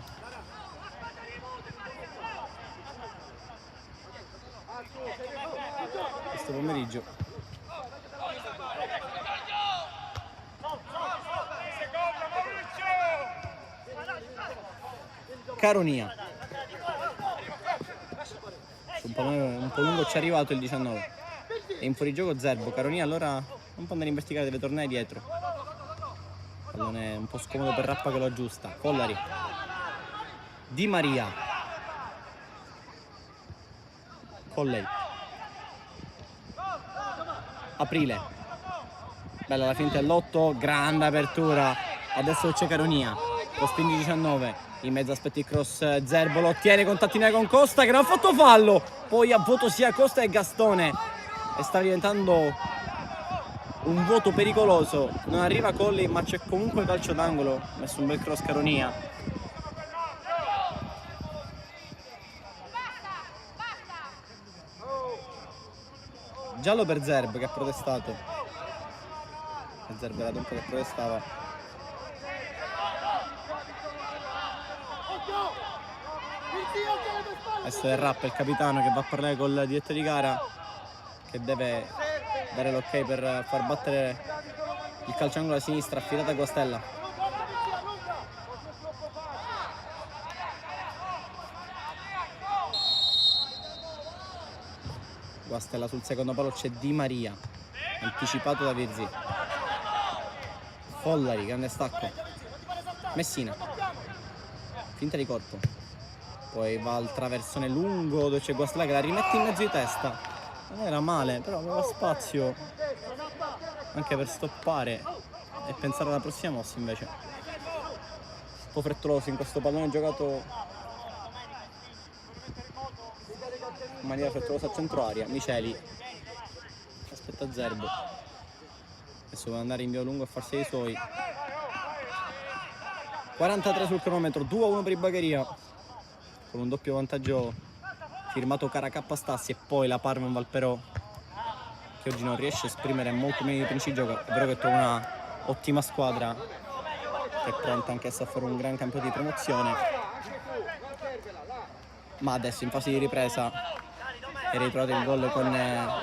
Questo pomeriggio. Caronia, un pallone un po' lungo ci è arrivato il 19 e in fuorigioco Zerbo. Caronia allora non può andare a investigare, deve tornare dietro. Pallone un po' scomodo per Rappa che lo aggiusta. Collari, Di Maria, Colley, Aprile, bella la finta dell'8, grande apertura, adesso c'è Caronia, Costini 19, in mezzo aspetti il cross, Zerbo lo ottiene, contattina con Costa che non ha fatto fallo, poi a voto sia Costa che Gastone e sta diventando un voto pericoloso, non arriva Colli ma c'è comunque calcio d'angolo, messo un bel cross Caronia. Giallo per Zerb che ha protestato. Zerb era da un po' che protestava. Adesso è Rapp, il capitano, che va a parlare col direttore di gara, che deve dare l'ok per far battere il calciangolo a sinistra, affidata a Guastella. Guastella sul secondo palo, c'è Di Maria, anticipato da Virzi. Follari, grande stacco. Messina, finta di corpo. Poi va al traversone lungo dove c'è Guastella che la rimette in mezzo di testa. Non era male, però aveva spazio anche per stoppare e pensare alla prossima mossa invece. Un po' frettoloso in questo pallone giocato in maniera frettolosa a centro aria. Miceli aspetta Zerbo, adesso vuole andare in via lungo a farsi i suoi. 43 sul cronometro, 2-1 per i Bagheria, con un doppio vantaggio firmato Caracappa Stassi e poi la Parma Valperò, che oggi non riesce a esprimere molto meglio i principi di gioco. È vero che trova una ottima squadra che è pronta anch'essa a fare un gran campionato di promozione, ma adesso in fase di ripresa è ritrovato il gol con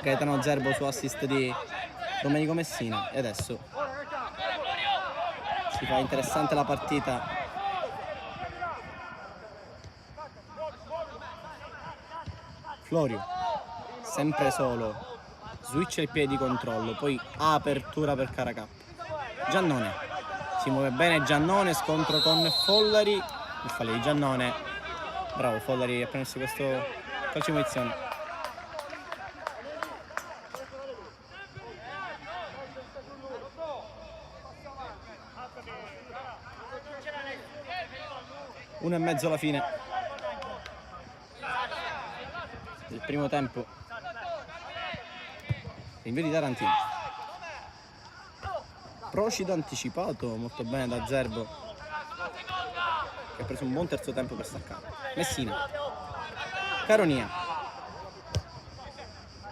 Gaetano Zerbo su assist di Domenico Messina e adesso si fa interessante la partita. Florio sempre solo, switch il piede di controllo, poi apertura per Caracappa. Giannone si muove bene, Giannone, scontro con Follari, il fallo di Giannone, bravo Follari a prendersi questo calcio di munizione. Uno e mezzo alla fine del primo tempo. Invio di Tarantino. Procida anticipato molto bene da Zerbo, che ha preso un buon terzo tempo per staccare. Messina, Caronia,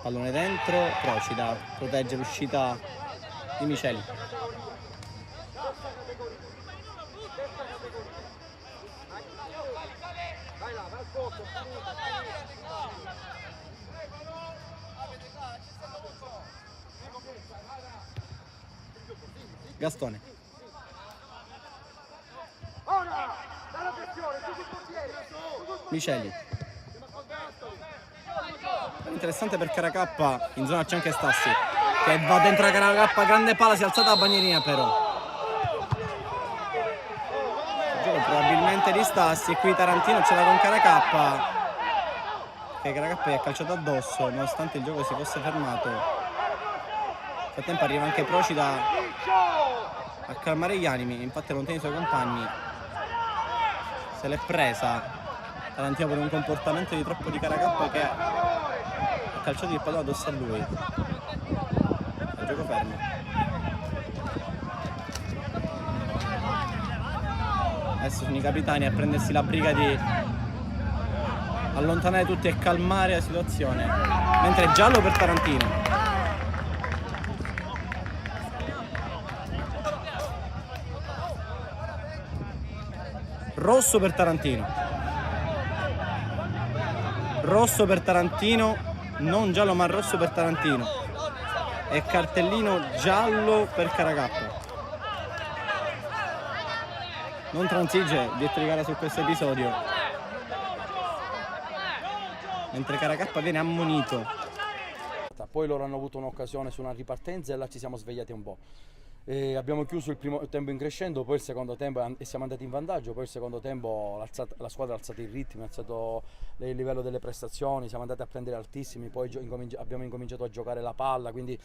pallone dentro, Procida protegge l'uscita di Miceli. Gastone, Miceli. Interessante per Caracappa, in zona c'è anche Stassi che va dentro la Caracappa, grande pala, si è alzata la banierina però. Il gioco probabilmente di Stassi e qui Tarantino ce l'ha con Caracappa, che Caracappa gli ha calciato addosso nonostante il gioco si fosse fermato. Nel frattempo arriva anche Procida a calmare gli animi, infatti allontana i suoi compagni, se l'è presa Tarantino per un comportamento di troppo di Caracappa che ha calciato il pallone addosso a lui. Il gioco fermo. Adesso sono i capitani a prendersi la briga di allontanare tutti e calmare la situazione, mentre giallo per Tarantino. Rosso per Tarantino. Rosso per Tarantino, non giallo ma rosso per Tarantino. E cartellino giallo per Caracappa. Non transige dietro di gara su questo episodio. Mentre Caracappa viene ammonito. Poi loro hanno avuto un'occasione su una ripartenza e là ci siamo svegliati un po'. Abbiamo chiuso il primo tempo in crescendo, poi il secondo tempo e siamo andati in vantaggio, poi il secondo tempo la squadra ha alzato il ritmo, ha alzato il livello delle prestazioni, siamo andati a prendere altissimi, poi abbiamo incominciato a giocare la palla, quindi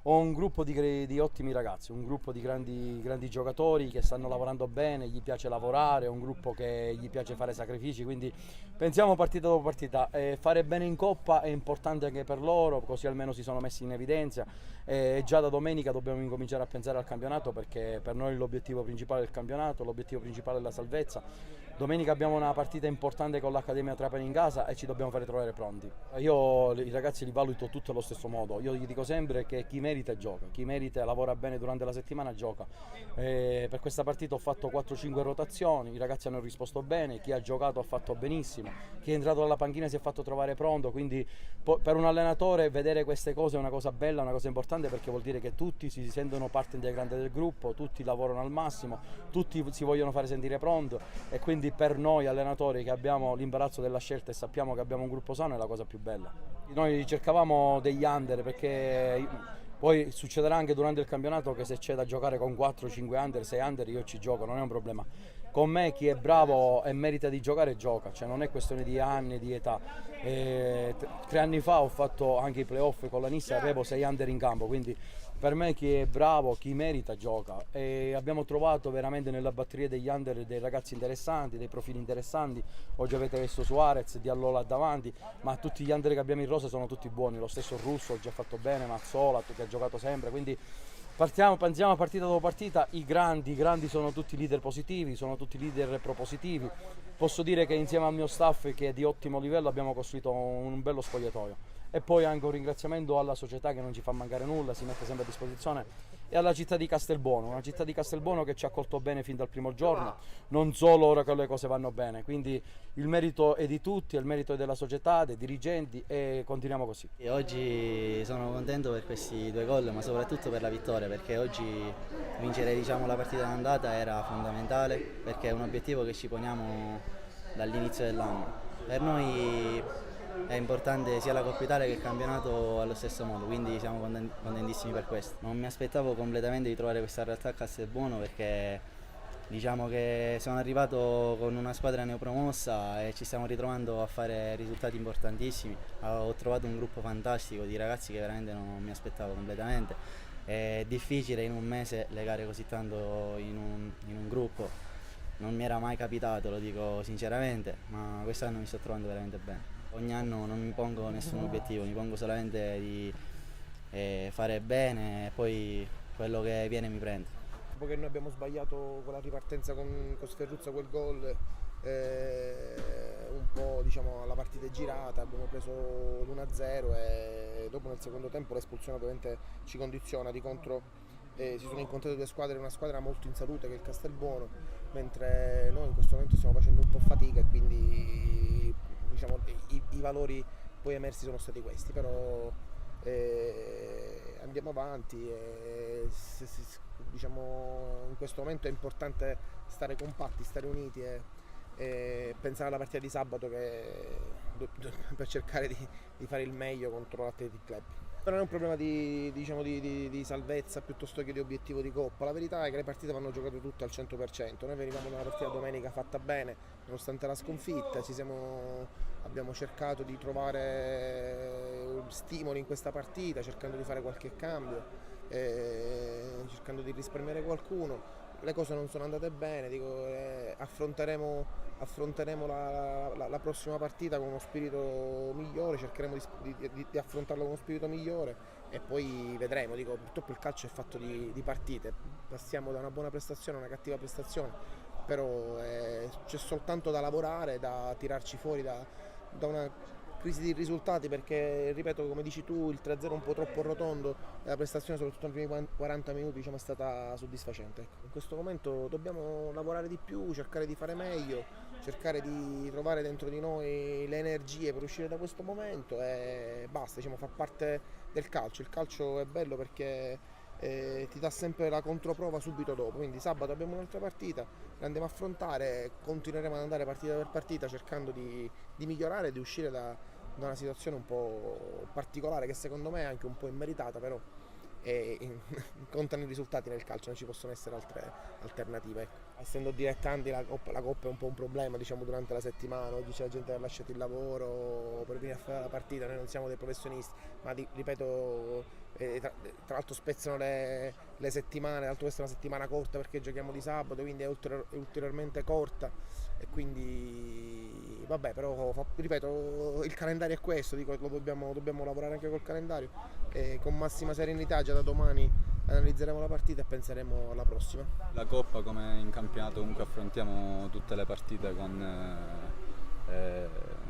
ho un gruppo di ottimi ragazzi, un gruppo di grandi giocatori che stanno lavorando bene, gli piace lavorare, è un gruppo che gli piace fare sacrifici, quindi pensiamo partita dopo partita. Fare bene in Coppa è importante anche per loro, così almeno si sono messi in evidenza. Già da domenica dobbiamo incominciare a pensare al campionato, perché per noi l'obiettivo principale è il campionato, l'obiettivo principale è la salvezza. Domenica abbiamo una partita importante con l'Accademia Trapani in casa e ci dobbiamo fare trovare pronti. Io i ragazzi li valuto tutti allo stesso modo, io gli dico sempre che chi merita gioca, chi merita e lavora bene durante la settimana gioca. Per questa partita ho fatto 4-5 rotazioni, i ragazzi hanno risposto bene, chi ha giocato ha fatto benissimo, chi è entrato dalla panchina si è fatto trovare pronto, quindi per un allenatore vedere queste cose è una cosa bella, una cosa importante, perché vuol dire che tutti si sentono parte integrante del gruppo, tutti lavorano al massimo, tutti si vogliono fare sentire pronto, e quindi per noi allenatori che abbiamo l'imbarazzo della scelta e sappiamo che abbiamo un gruppo sano è la cosa più bella. Noi cercavamo degli under, perché poi succederà anche durante il campionato che se c'è da giocare con 4-5 under, 6 under, io ci gioco, non è un problema. Con me chi è bravo e merita di giocare gioca, cioè non è questione di anni, di età. 3 anni fa ho fatto anche i playoff con la Nissa e avevo 6 under in campo, quindi per me chi è bravo, chi merita gioca, e abbiamo trovato veramente nella batteria degli under dei ragazzi interessanti, dei profili interessanti. Oggi avete visto Suarez, Diallo là davanti, ma tutti gli under che abbiamo in rosa sono tutti buoni, lo stesso Russo oggi ha fatto bene, Mazzola che ha giocato sempre, quindi pensiamo partita dopo partita. I grandi sono tutti leader positivi, sono tutti leader propositivi. Posso dire che insieme al mio staff, che è di ottimo livello, abbiamo costruito un bello spogliatoio. E poi anche un ringraziamento alla società che non ci fa mancare nulla, si mette sempre a disposizione, e alla città di Castelbuono, una città di Castelbuono che ci ha accolto bene fin dal primo giorno, non solo ora che le cose vanno bene, quindi il merito è di tutti, il merito è della società, dei dirigenti, e continuiamo così. E oggi sono contento per questi 2 gol, ma soprattutto per la vittoria, perché oggi vincere, diciamo, la partita d'andata era fondamentale, perché è un obiettivo che ci poniamo dall'inizio dell'anno. Per noi è importante sia la Coppa Italia che il campionato allo stesso modo, quindi siamo contentissimi per questo. Non mi aspettavo completamente di trovare questa realtà a Castelbuono, perché diciamo che sono arrivato con una squadra neopromossa e ci stiamo ritrovando a fare risultati importantissimi. Ho trovato un gruppo fantastico di ragazzi che veramente non mi aspettavo completamente. È difficile in un mese legare così tanto in un gruppo, non mi era mai capitato, lo dico sinceramente, ma quest'anno mi sto trovando veramente bene. Ogni anno non mi pongo nessun obiettivo, mi pongo solamente di fare bene, e poi quello che viene mi prende. Dopo che noi abbiamo sbagliato quella ripartenza con Sferruzza, quel gol, un po', diciamo, la partita è girata, abbiamo preso l'1-0 e dopo nel secondo tempo l'espulsione ovviamente ci condiziona. Di contro si sono incontrate 2 squadre, una squadra molto in salute che è il Castelbuono, mentre noi in questo momento stiamo facendo un po' fatica, e quindi diciamo, i valori poi emersi sono stati questi, però andiamo avanti e diciamo, in questo momento è importante stare compatti, stare uniti e pensare alla partita di sabato per cercare di fare il meglio contro l'Athletic Club. Non è un problema di salvezza piuttosto che di obiettivo di Coppa. La verità è che le partite vanno giocate tutte al 100%. Noi venivamo da una partita domenica fatta bene, nonostante la sconfitta. Abbiamo cercato di trovare stimoli in questa partita, cercando di fare qualche cambio, cercando di risparmiare qualcuno. Le cose non sono andate bene, affronteremo la prossima partita con uno spirito migliore, cercheremo di affrontarla con uno spirito migliore e poi vedremo. Purtroppo il calcio è fatto di partite, passiamo da una buona prestazione a una cattiva prestazione, però c'è soltanto da lavorare, da tirarci fuori da una crisi di risultati, perché ripeto, come dici tu, il 3-0 è un po' troppo rotondo e la prestazione soprattutto nei primi 40 minuti, diciamo, è stata soddisfacente. In questo momento dobbiamo lavorare di più, cercare di fare meglio, cercare di trovare dentro di noi le energie per uscire da questo momento e basta, diciamo, fa parte del calcio. Il calcio è bello perché ti dà sempre la controprova subito dopo, quindi sabato abbiamo un'altra partita, la andiamo a affrontare, continueremo ad andare partita per partita cercando di migliorare e di uscire da una situazione un po' particolare che secondo me è anche un po' immeritata, però contano i risultati nel calcio, non ci possono essere altre alternative. Ecco. Essendo dilettanti la Coppa è un po' un problema, diciamo, durante la settimana. Oggi c'è la gente che ha lasciato il lavoro per venire a fare la partita, noi non siamo dei professionisti, ma ripeto, tra l'altro spezzano le settimane, tra l'altro questa è una settimana corta perché giochiamo di sabato, quindi è ulteriormente corta e quindi vabbè, però ripeto, il calendario è questo, dico, dobbiamo lavorare anche col calendario e con massima serenità già da domani analizzeremo la partita e penseremo alla prossima. La Coppa, come in campionato, comunque affrontiamo tutte le partite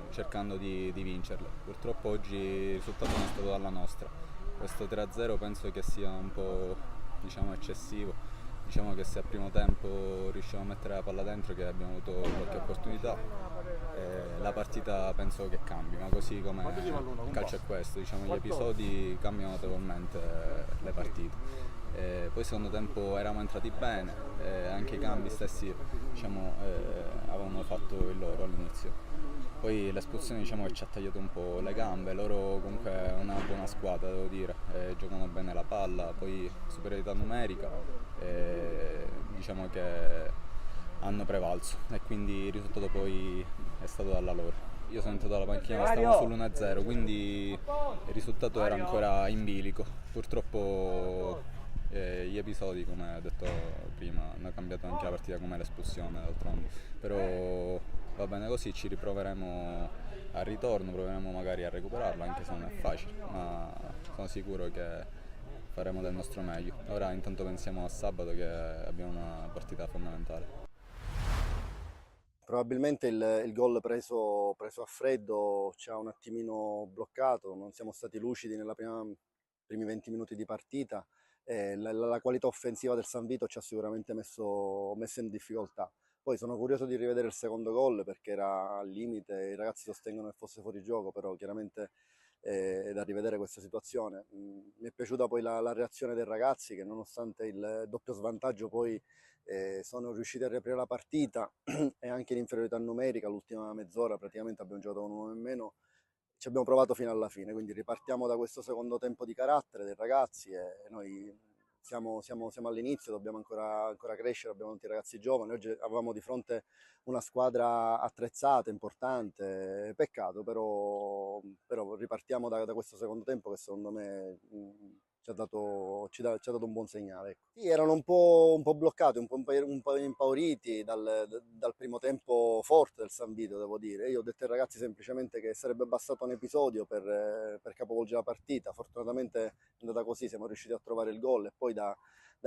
cercando di vincerle. Purtroppo oggi il risultato non è stato dalla nostra. Questo 3-0 penso che sia un po', diciamo, eccessivo. Diciamo che se al primo tempo riusciamo a mettere la palla dentro, che abbiamo avuto qualche opportunità, la partita penso che cambi, ma così come il calcio è questo, diciamo, gli episodi cambiano notevolmente le partite. Poi secondo tempo eravamo entrati bene, anche i cambi stessi, diciamo, avevano fatto il loro all'inizio. Poi l'espulsione, diciamo, che ci ha tagliato un po' le gambe, loro comunque è una buona squadra, devo dire, giocano bene la palla, poi superiorità numerica, diciamo che hanno prevalso e quindi il risultato poi è stato dalla loro. Io sono entrato alla panchina ma stavamo sull'1-0, quindi il risultato era ancora in bilico. Purtroppo gli episodi, come ho detto prima, hanno cambiato anche la partita, come l'espulsione d'altronde. Però va bene così, ci riproveremo al ritorno, proveremo magari a recuperarlo, anche se non è facile, ma sono sicuro che faremo del nostro meglio. Ora intanto pensiamo a sabato, che abbiamo una partita fondamentale. Probabilmente il gol preso a freddo ci ha un attimino bloccato, non siamo stati lucidi nei primi 20 minuti di partita e la qualità offensiva del San Vito ci ha sicuramente messo in difficoltà. Poi sono curioso di rivedere il secondo gol perché era al limite, i ragazzi sostengono che fosse fuori gioco, però chiaramente è da rivedere questa situazione. Mi è piaciuta poi la reazione dei ragazzi che, nonostante il doppio svantaggio, poi sono riusciti a riaprire la partita e anche in inferiorità numerica, l'ultima mezz'ora praticamente abbiamo giocato con un uomo in meno, ci abbiamo provato fino alla fine, quindi ripartiamo da questo secondo tempo di carattere dei ragazzi e noi siamo all'inizio, dobbiamo ancora crescere, abbiamo tanti ragazzi giovani, oggi avevamo di fronte una squadra attrezzata, importante, peccato, però ripartiamo da questo secondo tempo che secondo me ci ha dato un buon segnale. Ecco. Sì, erano un po' bloccati, un po' impauriti dal primo tempo forte del San Vito, devo dire. Io ho detto ai ragazzi semplicemente che sarebbe bastato un episodio per capovolgere la partita. Fortunatamente è andata così, siamo riusciti a trovare il gol e poi da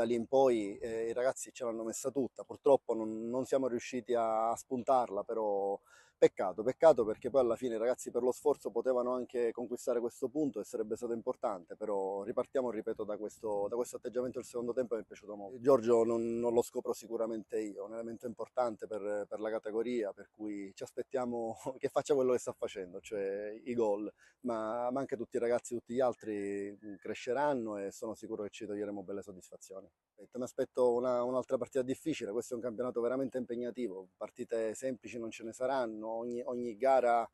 lì in poi i ragazzi ce l'hanno messa tutta. Purtroppo non siamo riusciti a spuntarla, però peccato perché poi alla fine i ragazzi per lo sforzo potevano anche conquistare questo punto e sarebbe stato importante, però ripartiamo, ripeto, da questo atteggiamento del secondo tempo mi è piaciuto molto. Giorgio non lo scopro sicuramente io, è un elemento importante per la categoria, per cui ci aspettiamo che faccia quello che sta facendo, cioè i gol, ma anche tutti i ragazzi, tutti gli altri cresceranno e sono sicuro che ci toglieremo belle soddisfazioni. Mi aspetto un'altra partita difficile, questo è un campionato veramente impegnativo, partite semplici non ce ne saranno, ogni gara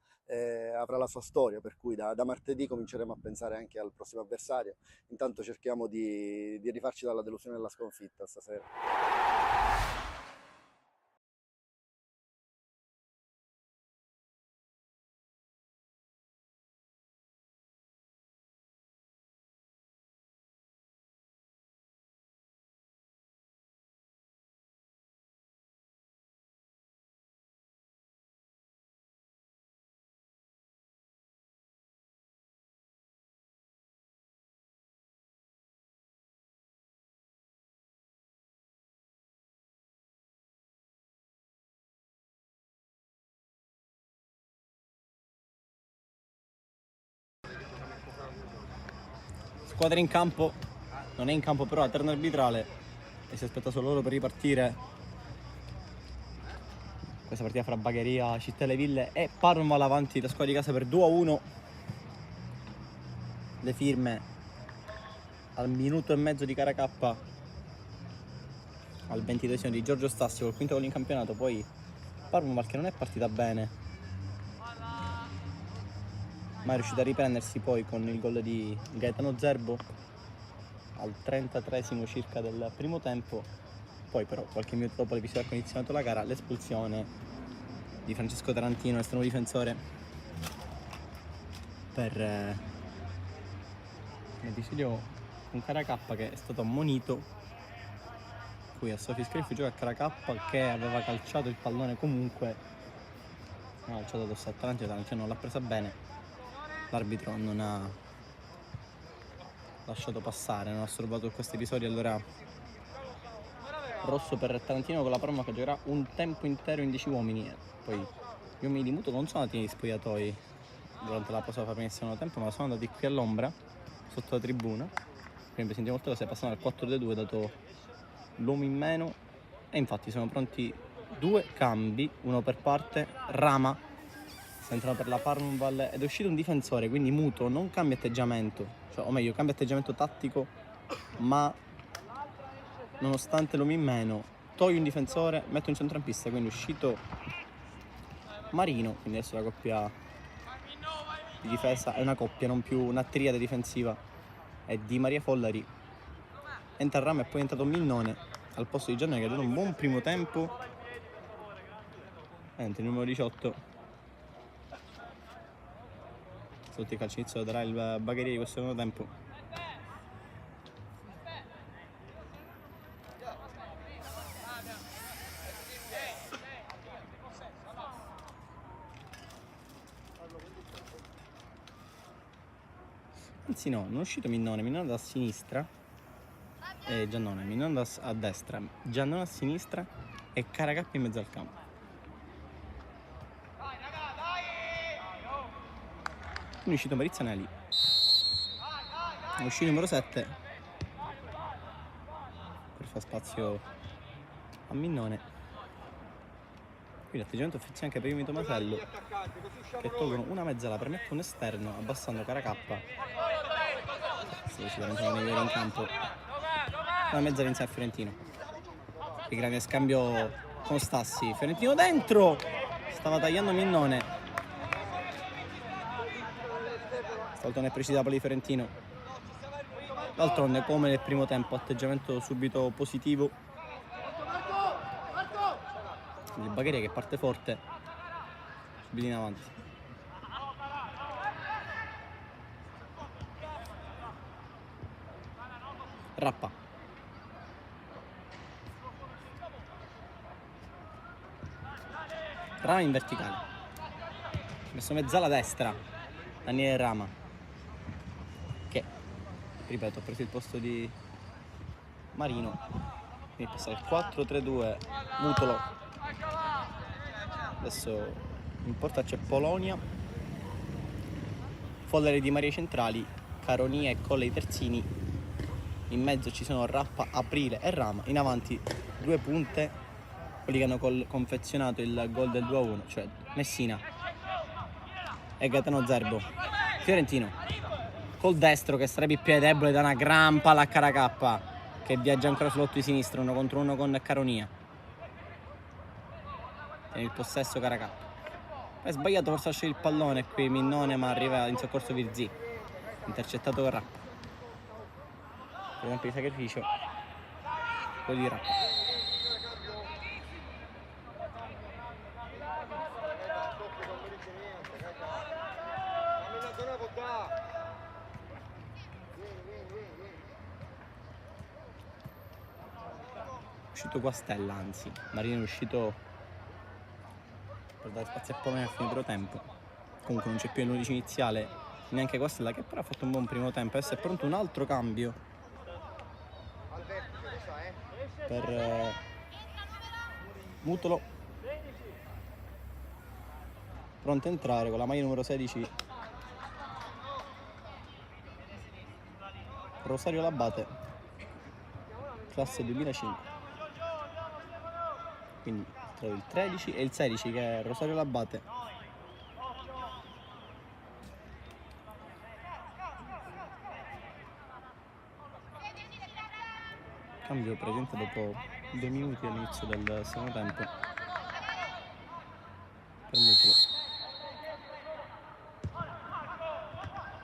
avrà la sua storia, per cui da martedì cominceremo a pensare anche al prossimo avversario. Intanto cerchiamo di rifarci dalla delusione della sconfitta stasera. Squadra in campo, non è in campo però la terna arbitrale e si aspetta solo loro per ripartire. Questa partita fra Bagheria, Città delle Ville e Parma avanti la squadra di casa per 2-1. Le firme al minuto e mezzo di Caracappa, al 22esimo di Giorgio Stassi col quinto gol in campionato. Poi Parma che non è partita bene, ma è riuscito a riprendersi poi con il gol di Gaetano Zerbo al 33esimo circa del primo tempo. Poi però qualche minuto dopo l'episodio ha condizionato la gara, l'espulsione di Francesco Tarantino, estremo difensore, per un episodio con Caracappa che è stato ammonito. Qui a Sofia Scriff gioca a Caracappa che aveva calciato il pallone comunque, ha calciato addosso a Tarantino non l'ha presa bene, l'arbitro non ha lasciato passare, non ha osservato questo episodio, allora rosso per Tarantino con la prova che giocherà un tempo intero in 10 uomini. Poi gli uomini di Muto non sono andati negli spogliatoi durante la pausa per il secondo tempo, ma sono andati qui all'ombra sotto la tribuna, quindi sentiamo molto cose, passano al 4-2 dato l'uomo in meno, e infatti sono pronti 2 cambi, uno per parte. Rama sta entrando per la Parnval ed è uscito un difensore, quindi Muto non cambia atteggiamento, cioè, o meglio cambia atteggiamento tattico, ma nonostante l'uomo in meno toglie un difensore, mette un centrocampista, quindi è uscito Marino, quindi adesso la coppia di difesa è una coppia, non più una triade difensiva, è Di Maria Follari, entra Rama e poi è entrato Minnone al posto di Giannone che ha dato un buon primo tempo. Entra il numero 18, sotto il calcio inizio darà il Bagheria di questo secondo tempo. Anzi no, non è uscito Minnone da sinistra e Giannone, Minnone a destra, Giannone a sinistra e Caracappa in mezzo al campo. Quindi è uscito Marizzanelli, è uscito il numero 7 per fare spazio a Minnone. Quindi l'atteggiamento offensivo anche per Ivito Masello, che tolgono una mezzala per mettere un esterno abbassando Caracappa. Sicuramente non è vero in campo, una mezzala insieme a Fiorentino. Il grande scambio con Stassi, Fiorentino dentro, stava tagliando Minnone, stavolta non è precisa la palla di Fiorentino. D'altronde come nel primo tempo atteggiamento subito positivo, il Bagheria che parte forte subito in avanti. Rappa, Rama in verticale, messo mezzala a destra Daniele Rama, che ripeto ha preso il posto di Marino, quindi passa il 4-3-2. Mutolo, adesso in porta c'è Polonia, Folleri di Maria centrali, Caronia e Colle i terzini, in mezzo ci sono Rappa, Aprile e Rama, in avanti 2 punte, quelli che hanno confezionato il gol del 2-1, cioè Messina e Gaetano Zerbo. Fiorentino col destro che sarebbe il piede debole da una gran palla a Caracappa che viaggia ancora sull'otto di sinistra, 1 contro 1 con Caronia, tiene il possesso Caracappa. È sbagliato forse a scegliere il pallone qui Minnone, ma arriva in soccorso Virzì, intercettato con Rappa. Tempo di sacrificio, quello di Rappa. È uscito Guastella, anzi Marino è uscito per dare spazio a Polonia a fine primo tempo. Comunque non c'è più l'11 iniziale, neanche Guastella, che però ha fatto un buon primo tempo. Adesso è pronto un altro cambio per Mutolo, pronto a entrare con la maglia numero 16 Rosario Labate, classe 2005, quindi tra il 13 e il 16 che è Rosario Labate. Cambio presente dopo 2 minuti all'inizio del secondo tempo per Mutolo.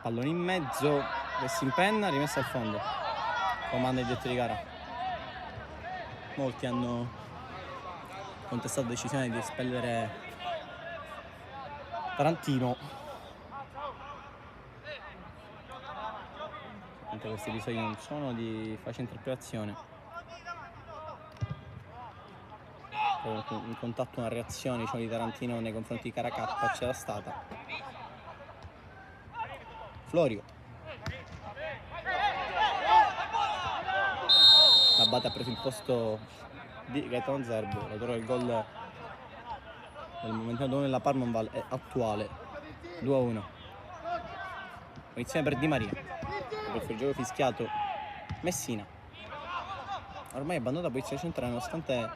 Pallone in mezzo che si impenna, rimessa al fondo. comanda il diretto di gara. Molti hanno contestato la decisione di espellere Tarantino. Mentre questi episodi non sono di facile interpretazione. Un contatto, una reazione, diciamo, di Tarantino nei confronti di Caracappa c'era stata. Florio. L'Abate ha preso il posto di Gaetano Zerbo, l'autore del gol del momento nella Parma è attuale. 2-1. Punizione per Di Maria. Per il gioco fischiato Messina. Ormai è abbandonata la posizione centrale nonostante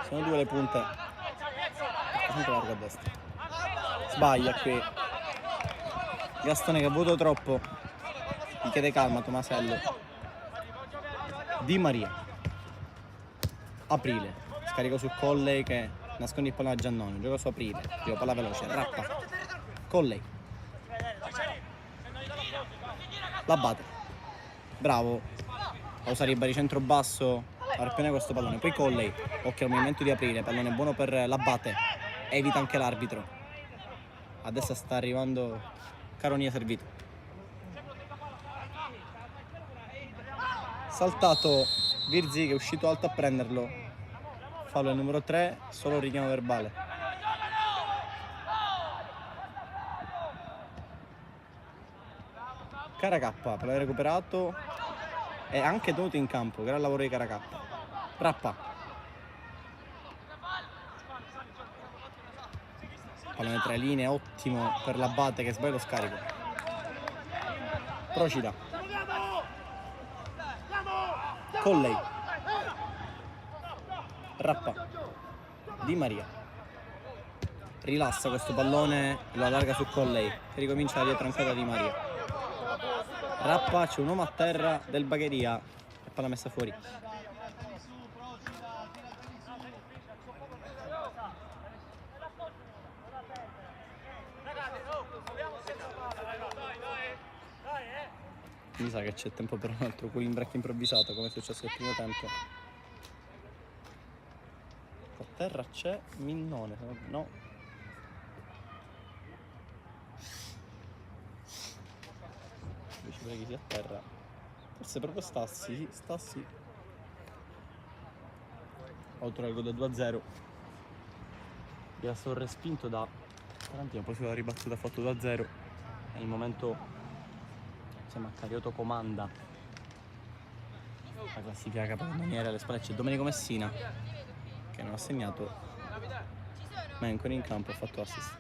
sono due le punte. Sempre largo a destra. Sbaglia qui Gastone che ha avuto troppo. Gli chiede calma Tomasello. Di Maria. Aprile. Scarico su Colley che nasconde il pallone a Giannone. Gioca su Aprile. Prima palla veloce. Rappa. Colley. L'Abate. Bravo. A usare il baricentro basso a rapinare questo pallone. Poi Colley. Occhio al movimento di Aprile. Pallone buono per l'Abate. Evita anche l'arbitro. Adesso sta arrivando Caronia servito. Saltato Virzi che è uscito alto a prenderlo. Fallo il numero 3, solo richiamo verbale. Caracappa, pallone recuperato e anche tenuto in campo. Gran lavoro di Caracappa. Rappa. Pallone tra linee, ottimo per l'Abate che sbaglia lo scarico. Procida. Colley. Rappa. Di Maria. Rilassa questo pallone e lo allarga su Colley che ricomincia la dietro ancora Di Maria. Rappa, c'è un uomo a terra del Bagheria e palla messa fuori. Mi sa che c'è tempo per un altro cooling break improvvisato come è successo nel primo tempo. A terra c'è Minnone, no? Invece pare che sia a terra. Forse proprio Stassi, sì, Stassi. Autore del gol da 2-0. Era stato respinto da Tarantino, poi sulla ribattuta fatto 2-0. E il momento insomma Carioto comanda la classifica capocannoniere. Alle spalle c'è Domenico Messina che non ha segnato ma è ancora in campo, ha fatto assist.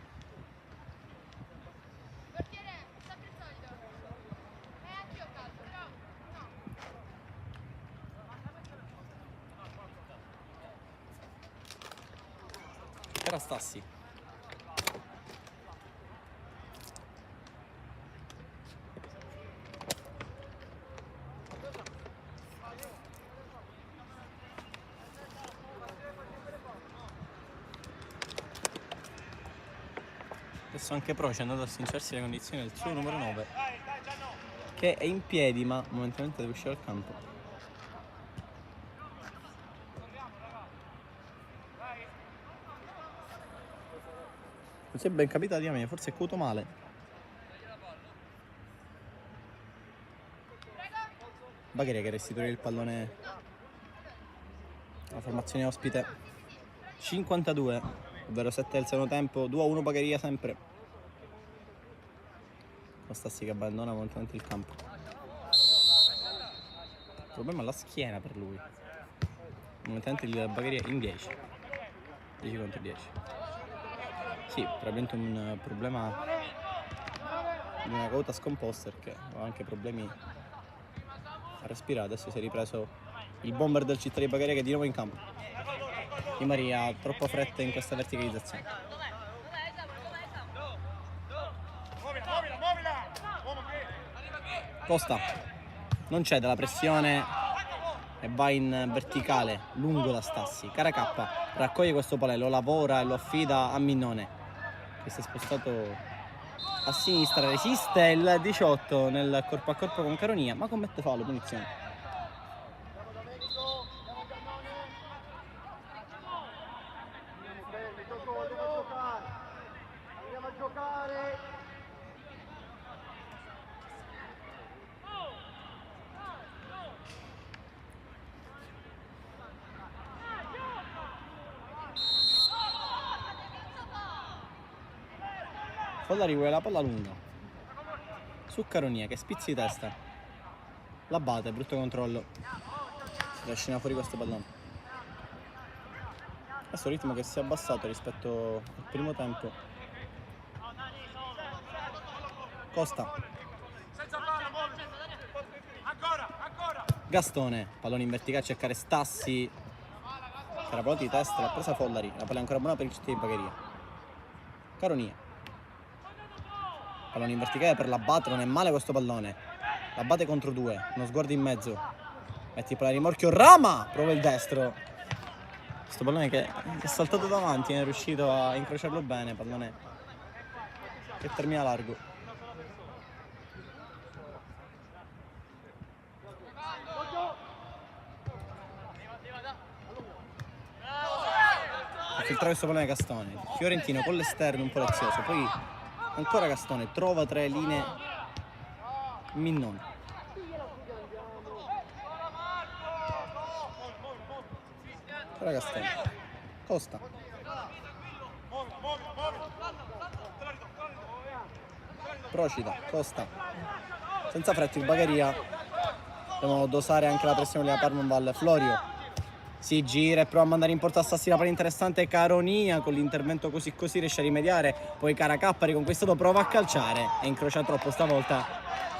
Era Stassi. Adesso anche Proci è andato a sincerarsi le condizioni del suo numero 9 che è in piedi ma momentaneamente deve uscire dal campo. Non si è ben capitato a me, forse è caduto male. Bagheria che restituisce il pallone alla formazione ospite. 52, ovvero 7 del secondo tempo, 2-1 Bagheria sempre. Stassi che abbandona momentaneamente il campo. Il problema è la schiena per lui. Momentaneamente il Bagheria in 10. 10 contro 10. Sì, probabilmente un problema di una caduta scomposta perché ha anche problemi a respirare. Adesso si è ripreso il bomber del Città di Bagheria che è di nuovo in campo. Di Maria ha troppa fretta in questa verticalizzazione. Costa non c'è dalla pressione e va in verticale lungo da Stassi. Caracappa raccoglie questo pallone, lo lavora e lo affida a Minnone che si è spostato a sinistra, resiste il 18 nel corpo a corpo con Caronia ma commette fallo, punizione. Follari vuole la palla lunga su Caronia che spizzi di testa, la batte, brutto controllo, si trascina fuori questo pallone. Adesso il ritmo che si è abbassato rispetto al primo tempo. Costa, Gastone, pallone in verticale a cercare Stassi, era palla di testa, l'ha presa Follari, la palla è ancora buona per il CT di Bagheria. Caronia, pallone in verticale per l'Abate, non è male questo pallone, l'Abate contro due, uno sguardo in mezzo, metti per la rimorchio, Rama, prova il destro, questo pallone che è saltato davanti, è riuscito a incrociarlo bene, pallone che termina largo. Filtrare questo pallone Gastone, Fiorentino con l'esterno un po' lezioso, poi ancora Gastone, trova tre linee Minnone. Ancora Gastone, Costa, Procida, Costa, senza fretta il Bagheria, devono dosare anche la pressione della Parmonval. Florio si gira e prova a mandare in porta a Sassi, la palla interessante, Caronia con l'intervento così riesce a rimediare, poi Caracappari conquistato, prova a calciare e incrocia troppo stavolta,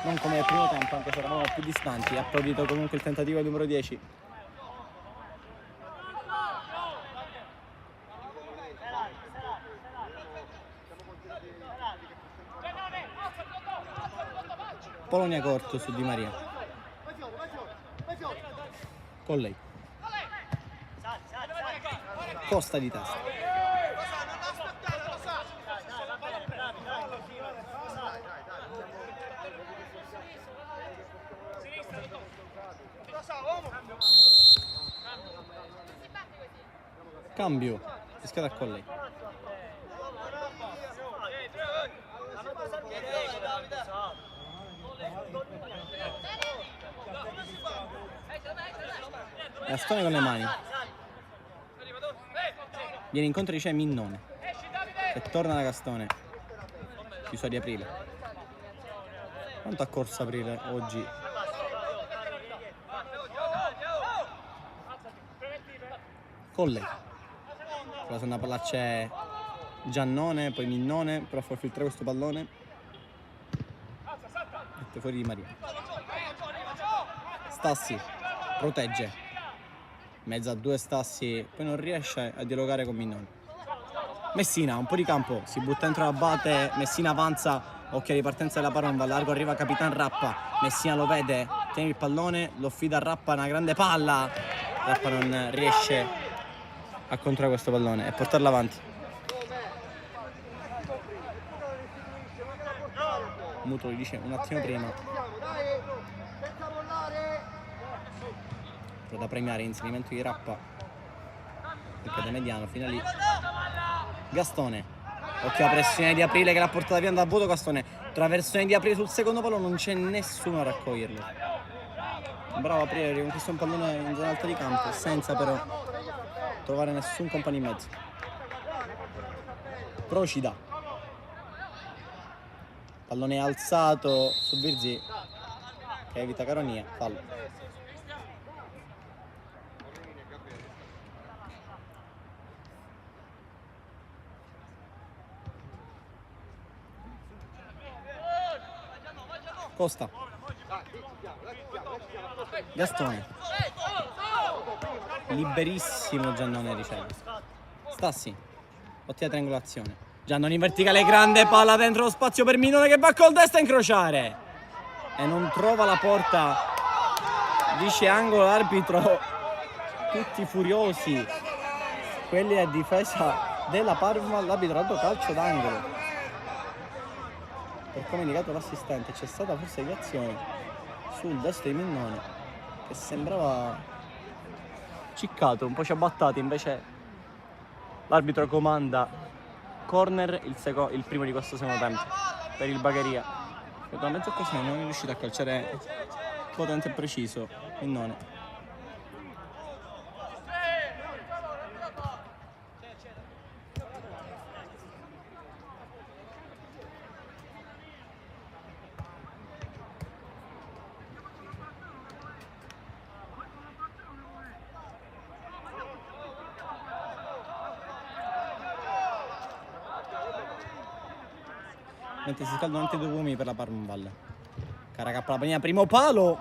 non come il primo tempo anche se eravamo più distanti, ha applaudito comunque il tentativo del numero 10. Polonia corto su Di Maria, con lei Costa di testa, cambio, rischiata con lei. Gastone con le mani, viene incontro di Minnone che torna da Gastone, chiuso di Aprile. Quanto ha corso Aprile oggi? Colle, la seconda palla c'è Giannone, poi Minnone, però fa filtrare questo pallone, mette fuori Di Maria. Stassi protegge, mezzo a due Stassi, poi non riesce a dialogare con Minnone. Messina, un po' di campo, si butta dentro l'Abate, Messina avanza, occhio di partenza della Parma, largo arriva Capitan Rappa, Messina lo vede, tiene il pallone, lo affida a Rappa, una grande palla, Rappa non riesce a controllare questo pallone e portarlo avanti. Muto gli dice un attimo prima, da premiare inserimento di Rappa, il piede mediano fino a lì. Gastone, occhio alla pressione di Aprile che l'ha portata via da vuoto. Gastone, traversone di Aprile sul secondo pallone, non c'è nessuno a raccoglierlo. Bravo Aprile, riconquista un pallone in zona alta di campo senza però trovare nessun compagno in mezzo. Procida, pallone alzato su Virzì che evita Caronia, fallo. Costa, Gastone, liberissimo Giannone riceve. Stassi, ottima triangolazione, Giannone in verticale, grande palla dentro lo spazio per Minnone che va col destro a incrociare e non trova la porta, dice angolo l'arbitro, tutti furiosi, quelli a difesa della Parma, l'arbitro ha dato calcio d'angolo. Per come indicato l'assistente c'è stata forse reazione sul destro di Minnone che sembrava ciccato, un po' ciabattato, invece l'arbitro comanda corner, il primo di questo secondo tempo per il Bagheria, che da mezza occasione non è riuscito a calciare potente e preciso Minnone. mentre si scaldano anche 2 uomini per la Parmval. Caracappa la panina, primo palo.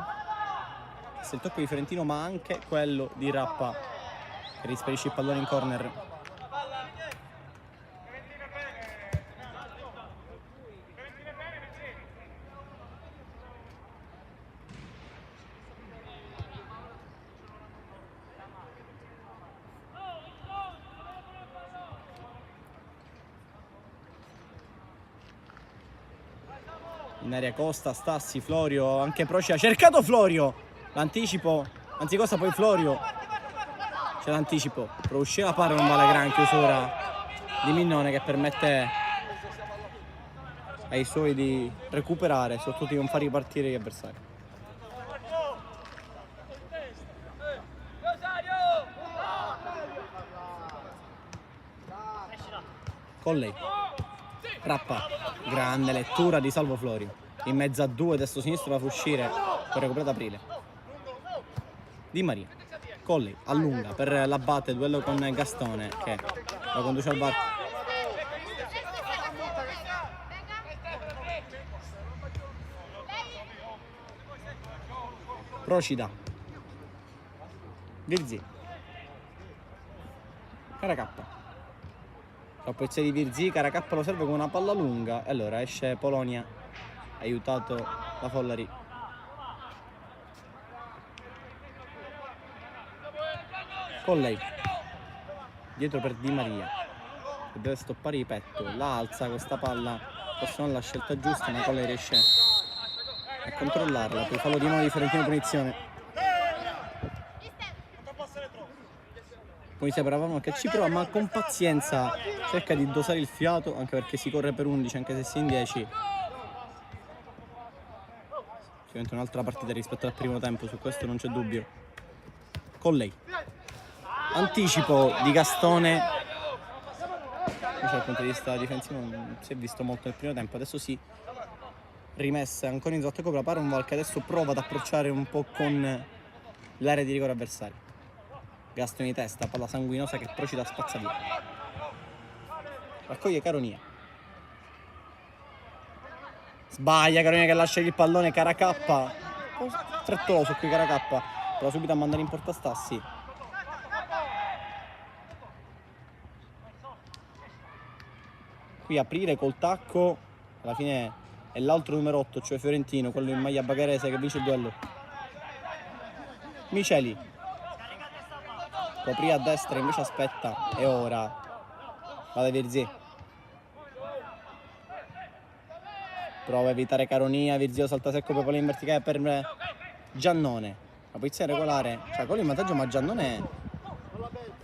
Se il tocco di Fiorentino, ma anche quello di Rappa che rispedisce il pallone in corner. In area Costa, Stassi, Florio, anche Proci ha cercato Florio. L'anticipo, anzi Costa poi Florio. C'è l'anticipo. Per uscire la palla non vale gran chiusura di Minnone che permette ai suoi di recuperare, soprattutto di non far ripartire gli avversari. Colley. Rappa, grande lettura di Salvo Florio, in mezzo a 2, destro sinistro la fa uscire, poi recuperato Aprile. Di Maria, Colley allunga per l'abbatte, duello con Gastone che lo conduce al varco. Procida, Virzi, Caracappa. La posizione di Virzi, Caracappa lo serve con una palla lunga e allora esce Polonia, aiutato da Follari. Colley, dietro per Di Maria, che deve stoppare i petto, la alza questa palla, forse non la scelta giusta, ma Colley riesce a controllarla, poi fallo di nuovo di Fiorentino, punizione. Poi si Paravano che ci prova, ma con pazienza cerca di dosare il fiato, anche perché si corre per 11, anche se si è in 10. Diventa un'altra partita rispetto al primo tempo, su questo non c'è dubbio. Colley, anticipo di Gastone. Dal punto di vista difensivo non si è visto molto nel primo tempo, adesso sì. Rimessa ancora in sottocoppa la Parmval, che adesso prova ad approcciare un po' con l'area di rigore avversaria. Gastone di testa, palla sanguinosa che Procida spazza via. Raccoglie Caronia. Sbaglia Caronia che lascia il pallone. Caracappa, un po' frettoloso qui Caracappa, prova subito a mandare in porta Stassi. Qui Aprile col tacco, alla fine è l'altro numero 8, cioè Fiorentino, quello in maglia bagherese che vince il duello. Miceli, Copri a destra, invece aspetta, e ora va da Virzi. Prova a evitare Caronia, Virzi salta secco per palla in verticale per Giannone. La posizione regolare, cioè quello in vantaggio, ma Giannone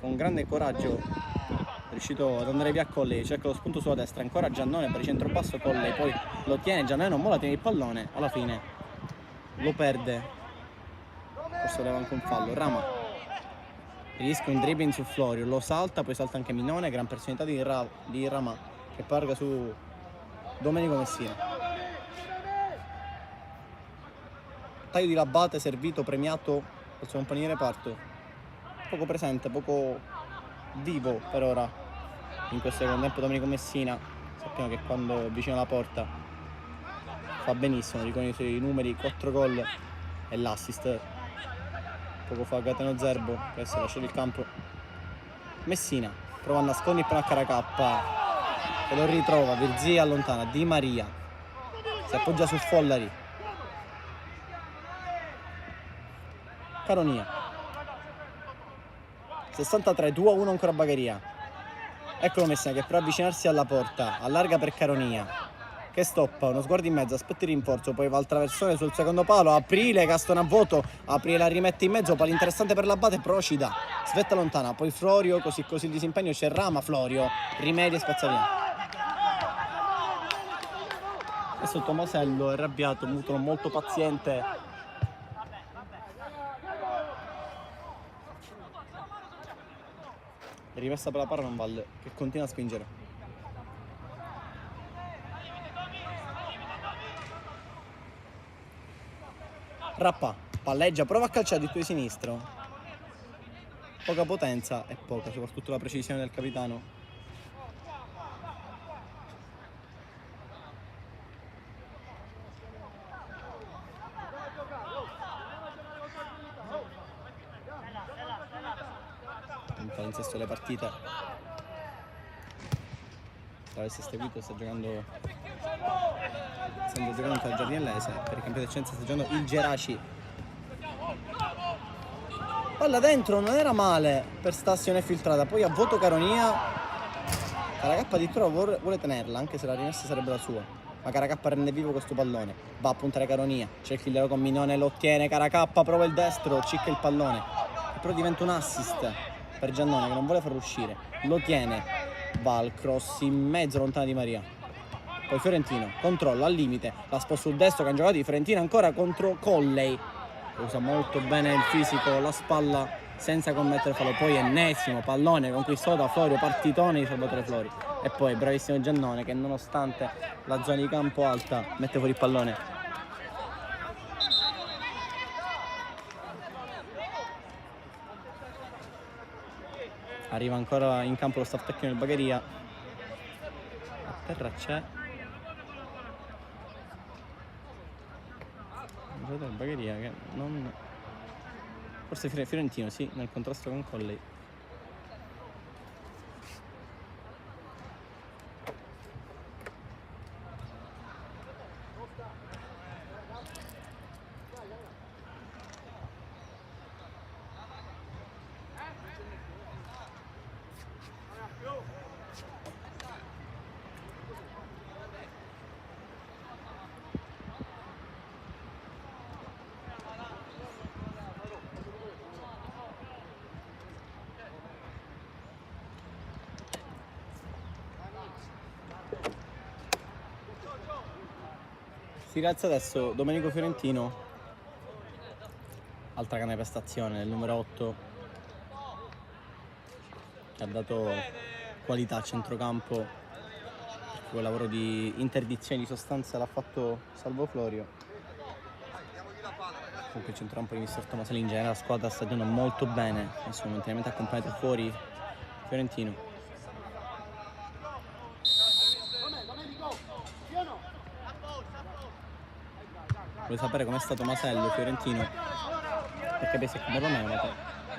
con grande coraggio è riuscito ad andare via a Colley, cerca lo spunto sulla destra, ancora Giannone per il centro basso, Colley poi lo tiene, Giannone non molla, tiene il pallone, alla fine lo perde, forse aveva anche un fallo. Rama rischia un dribbling su Florio, lo salta, poi salta anche Minone, gran personalità di Rama che parga su Domenico Messina. Taglio di Labate, servito, premiato dal suo compagno di reparto, poco presente, poco vivo per ora in questo secondo tempo Domenico Messina. Sappiamo che quando è vicino alla porta fa benissimo, con i suoi numeri, 4 gol e l'assist. Poco fa Gateno Zerbo, adesso lascia il campo. Messina prova a nascondere per la Caracappa che lo ritrova, Virzi allontana, Di Maria si appoggia su Follari. Caronia 63, 2-1 ancora Bagheria. Eccolo Messina che prova a avvicinarsi alla porta, allarga per Caronia che stoppa, uno sguardo in mezzo, aspetta il rinforzo, poi va al traversone sul secondo palo, Aprile, Gastone a vuoto, Aprile la rimette in mezzo, palla interessante per l'Abate, Procida, svetta lontana, poi Florio, così il disimpegno, c'è Rama, Florio, rimedia e spazza via. Adesso Tomasello è arrabbiato, Mutolo molto paziente. È rimessa per la Parmval che continua a spingere. Rappa, palleggia, prova a calciare di tuo sinistro. Poca potenza e poca, soprattutto la precisione del capitano. le partite. Se l'avesse seguito sta giocando con il Giardinellese, per il campionato di eccellenza sta giocando il Geraci. Palla dentro, non era male per Stassi, non è filtrata, poi a voto Caronia. Caracappa addirittura vuole tenerla, anche se la rimessa sarebbe la sua. Ma Caracappa rende vivo questo pallone, va a puntare Caronia, c'è il killer con Minone, lo ottiene, Caracappa prova il destro, cicca il pallone, però diventa un assist per Giannone che non vuole farlo uscire, lo tiene, va al cross in mezzo lontano di Maria. Poi Fiorentino controlla al limite, la sposta sul destro che hanno giocato di Fiorentina ancora contro Colley, usa molto bene il fisico, la spalla senza commettere fallo. Poi ennesimo pallone conquistato da Florio, partitone di Salvatore Flori. E poi bravissimo Giannone che nonostante la zona di campo alta mette fuori il pallone. Arriva ancora in campo lo staff tecnico del Bagheria. A terra c'è il Bagheria che non... Forse Fiorentino, sì, nel contrasto con Colley. Si rialza adesso Domenico Fiorentino, altra grande prestazione del numero 8 che ha dato qualità a centrocampo, quel lavoro di interdizione di sostanza l'ha fatto Salvo Florio. Comunque il centrocampo di Mister Tomaselli in genere la squadra sta giocando molto bene, adesso momentaneamente accompagnato fuori Fiorentino. Vuole sapere com'è stato Masello, Fiorentino, per capire se è come Romeo,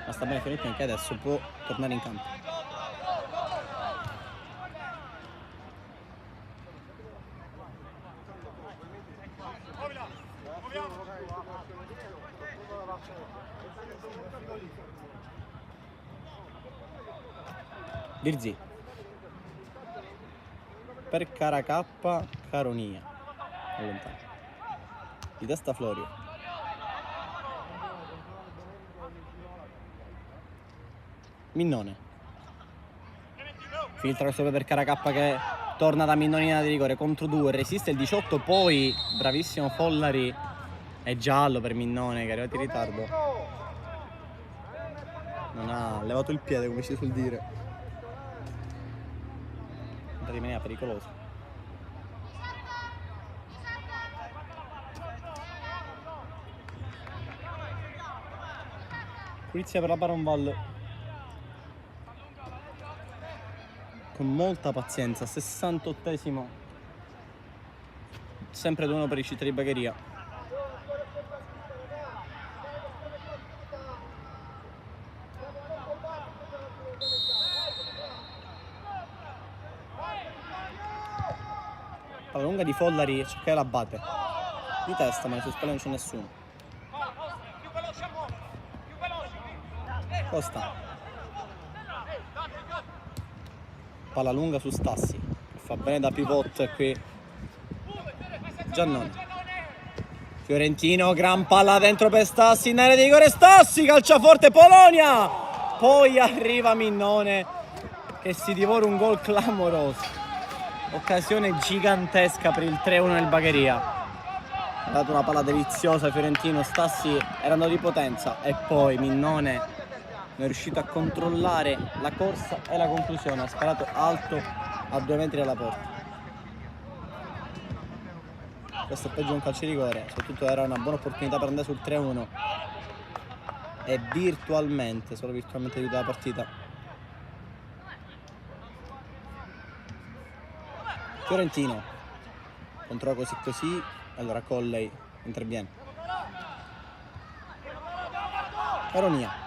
ma sta bene Fiorentino che adesso può tornare in campo. Dirzi per Caracappa, Caronia allontano di testa Florio, Minnone filtra questo per Caracappa che torna da Minnonina di rigore contro 2, resiste il 18, poi bravissimo Follari, è giallo per Minnone che è arrivato in ritardo, non ha levato il piede come si suol dire, rimaneva pericoloso. Pulizia per la Baronval con molta pazienza, 68esimo, sempre 2-1 per i Città di Bagheria. Palla lunga di Follari, cerca che la batte di testa, ma su spalle non c'è nessuno. Costa, palla lunga su Stassi, fa bene da pivot qui Giannone. Fiorentino, gran palla dentro per Stassi, in area di rigore Stassi, calcia forte Polonia, poi arriva Minnone che si divora un gol clamoroso, occasione gigantesca per il 3-1 del Bagheria. Ha dato una palla deliziosa Fiorentino, Stassi era andato di potenza e poi Minnone non è riuscito a controllare la corsa e la conclusione, ha sparato alto a 2 metri dalla porta. Questo è peggio di un calcio di rigore, soprattutto era una buona opportunità per andare sul 3-1 e virtualmente, solo virtualmente aiuta la partita. Fiorentino controlla così, allora Colley interviene. Caronia,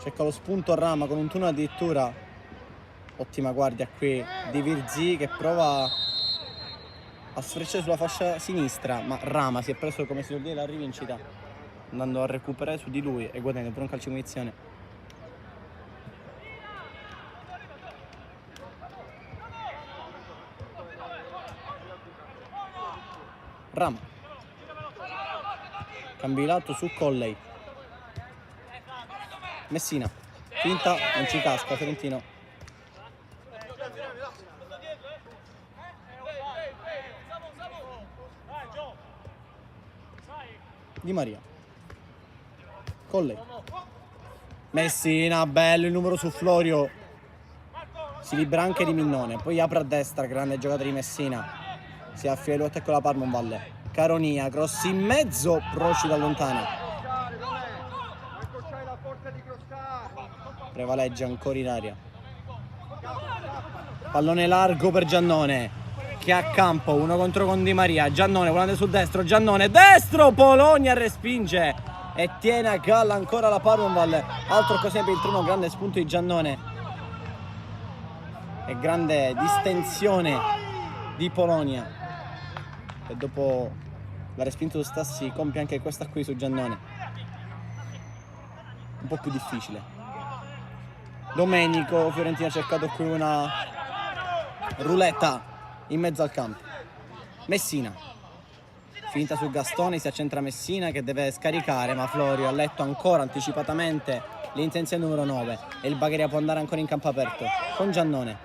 cerca lo spunto a Rama con un tunnel addirittura. Ottima guardia qui di Virzì che prova a sfrecciare sulla fascia sinistra, ma Rama si è preso, come si vuol dire, la rivincita andando a recuperare su di lui e guadagnando per un calcio di punizione. Rama, cambio di lato su Colley. Messina, finta, non ci casca, Fiorentino. Di Maria. Colley. Messina, bello il numero su Florio. Si libera anche di Minnone, poi apre a destra, grande giocata di Messina. Si affia il lotta con la Parma in valle. Caronia, cross in mezzo, Proci da lontana. Prevaleggia ancora in aria. Pallone largo per Giannone che a campo, uno contro con Di Maria. Giannone volante sul destro, Giannone destro, Polonia respinge e tiene a galla ancora la Parma in valle. Altra occasione per il turno, grande spunto di Giannone e grande distensione di Polonia. E dopo la respinta su Stassi compie anche questa qui su Giannone, un po' più difficile. Domenico, Fiorentina ha cercato qui una ruletta in mezzo al campo. Messina, finta su Gastone, si accentra Messina che deve scaricare, ma Florio ha letto ancora anticipatamente l'intenzione numero 9 e il Bagheria può andare ancora in campo aperto con Giannone.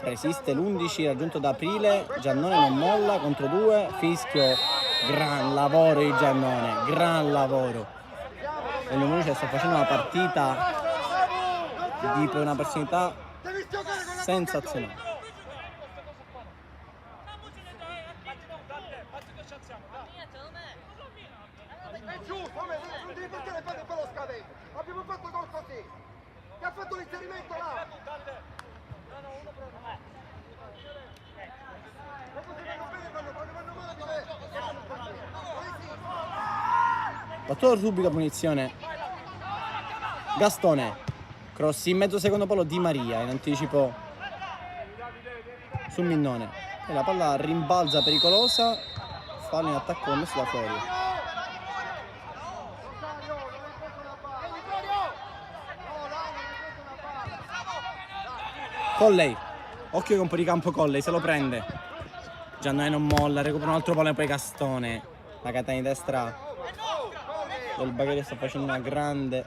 Resiste l'11 raggiunto da Aprile, Giannone non molla, contro 2, fischio, gran lavoro di Giannone, gran lavoro. E il numero 11 sta facendo una partita di una personalità sensazionale. È giusto, non devi portare le palle per lo scadente. Abbiamo fatto gol così. Che ha fatto l'inserimento là. Battuto subito punizione. Gastone, cross in mezzo secondo palo Di Maria in anticipo su Minnone e la palla rimbalza pericolosa, fallo in attacco commesso da Florio. Colley, occhio che un po' di campo Colley, se lo prende. Giannone non molla, recupera un altro pallone, poi Gastone, la catena di destra del Bagheria sta facendo una grande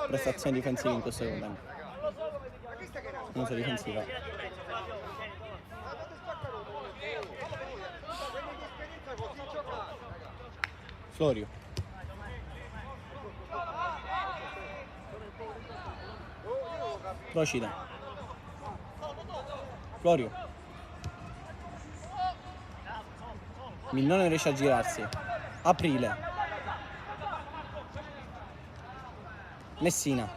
prestazione difensiva in questo secondo tempo. Non so difensiva. Florio. Procida. Florio. Minnone non riesce a girarsi. Aprile. Messina.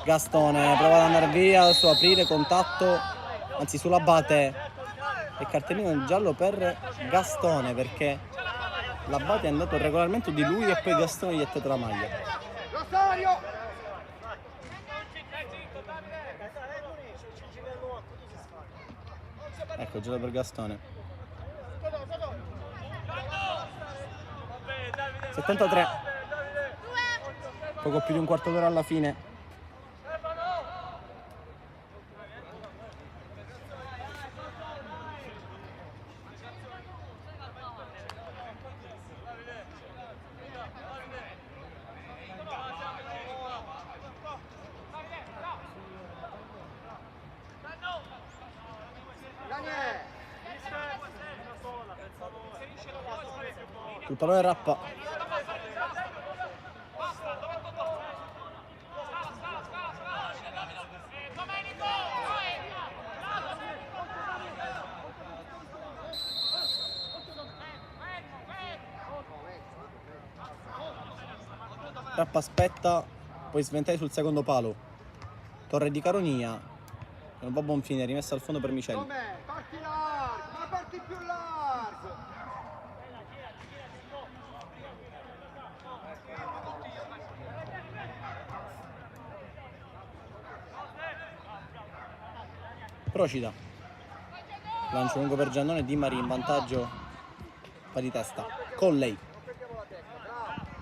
Gastone prova ad andare via su Aprile, contatto, anzi sull'Abate e cartellino giallo per Gastone perché l'Abate è andato al regolamento di lui e poi Gastone gli ha tolto la maglia. Rosario! Ecco, gioco per Gastone. 73. Poco più di un quarto d'ora alla fine. Il pallone Rappa. Rappa aspetta, poi sventare sul secondo palo. Torre di Caronia. Non va a buon fine, rimessa al fondo per Micheli. Parti largo, ma parti più largo. Procida, lancio lungo per Giannone, Di Maria in vantaggio, fa di testa, Colley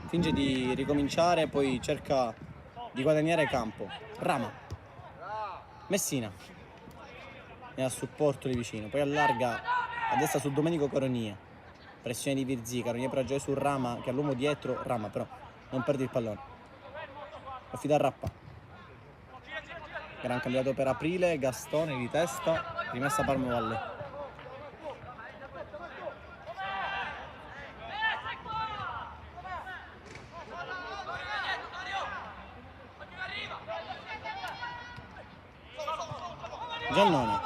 finge di ricominciare, poi cerca di guadagnare campo, Rama, Messina è a supporto di vicino, poi allarga a destra su Domenico Caronia, pressione di Virzì, Caronia per giocare su Rama che ha l'uomo dietro, Rama però non perde il pallone, affida a Rappa, gran cambiato per Aprile, Gastone di testa, rimessa Palmo Valle. Giannone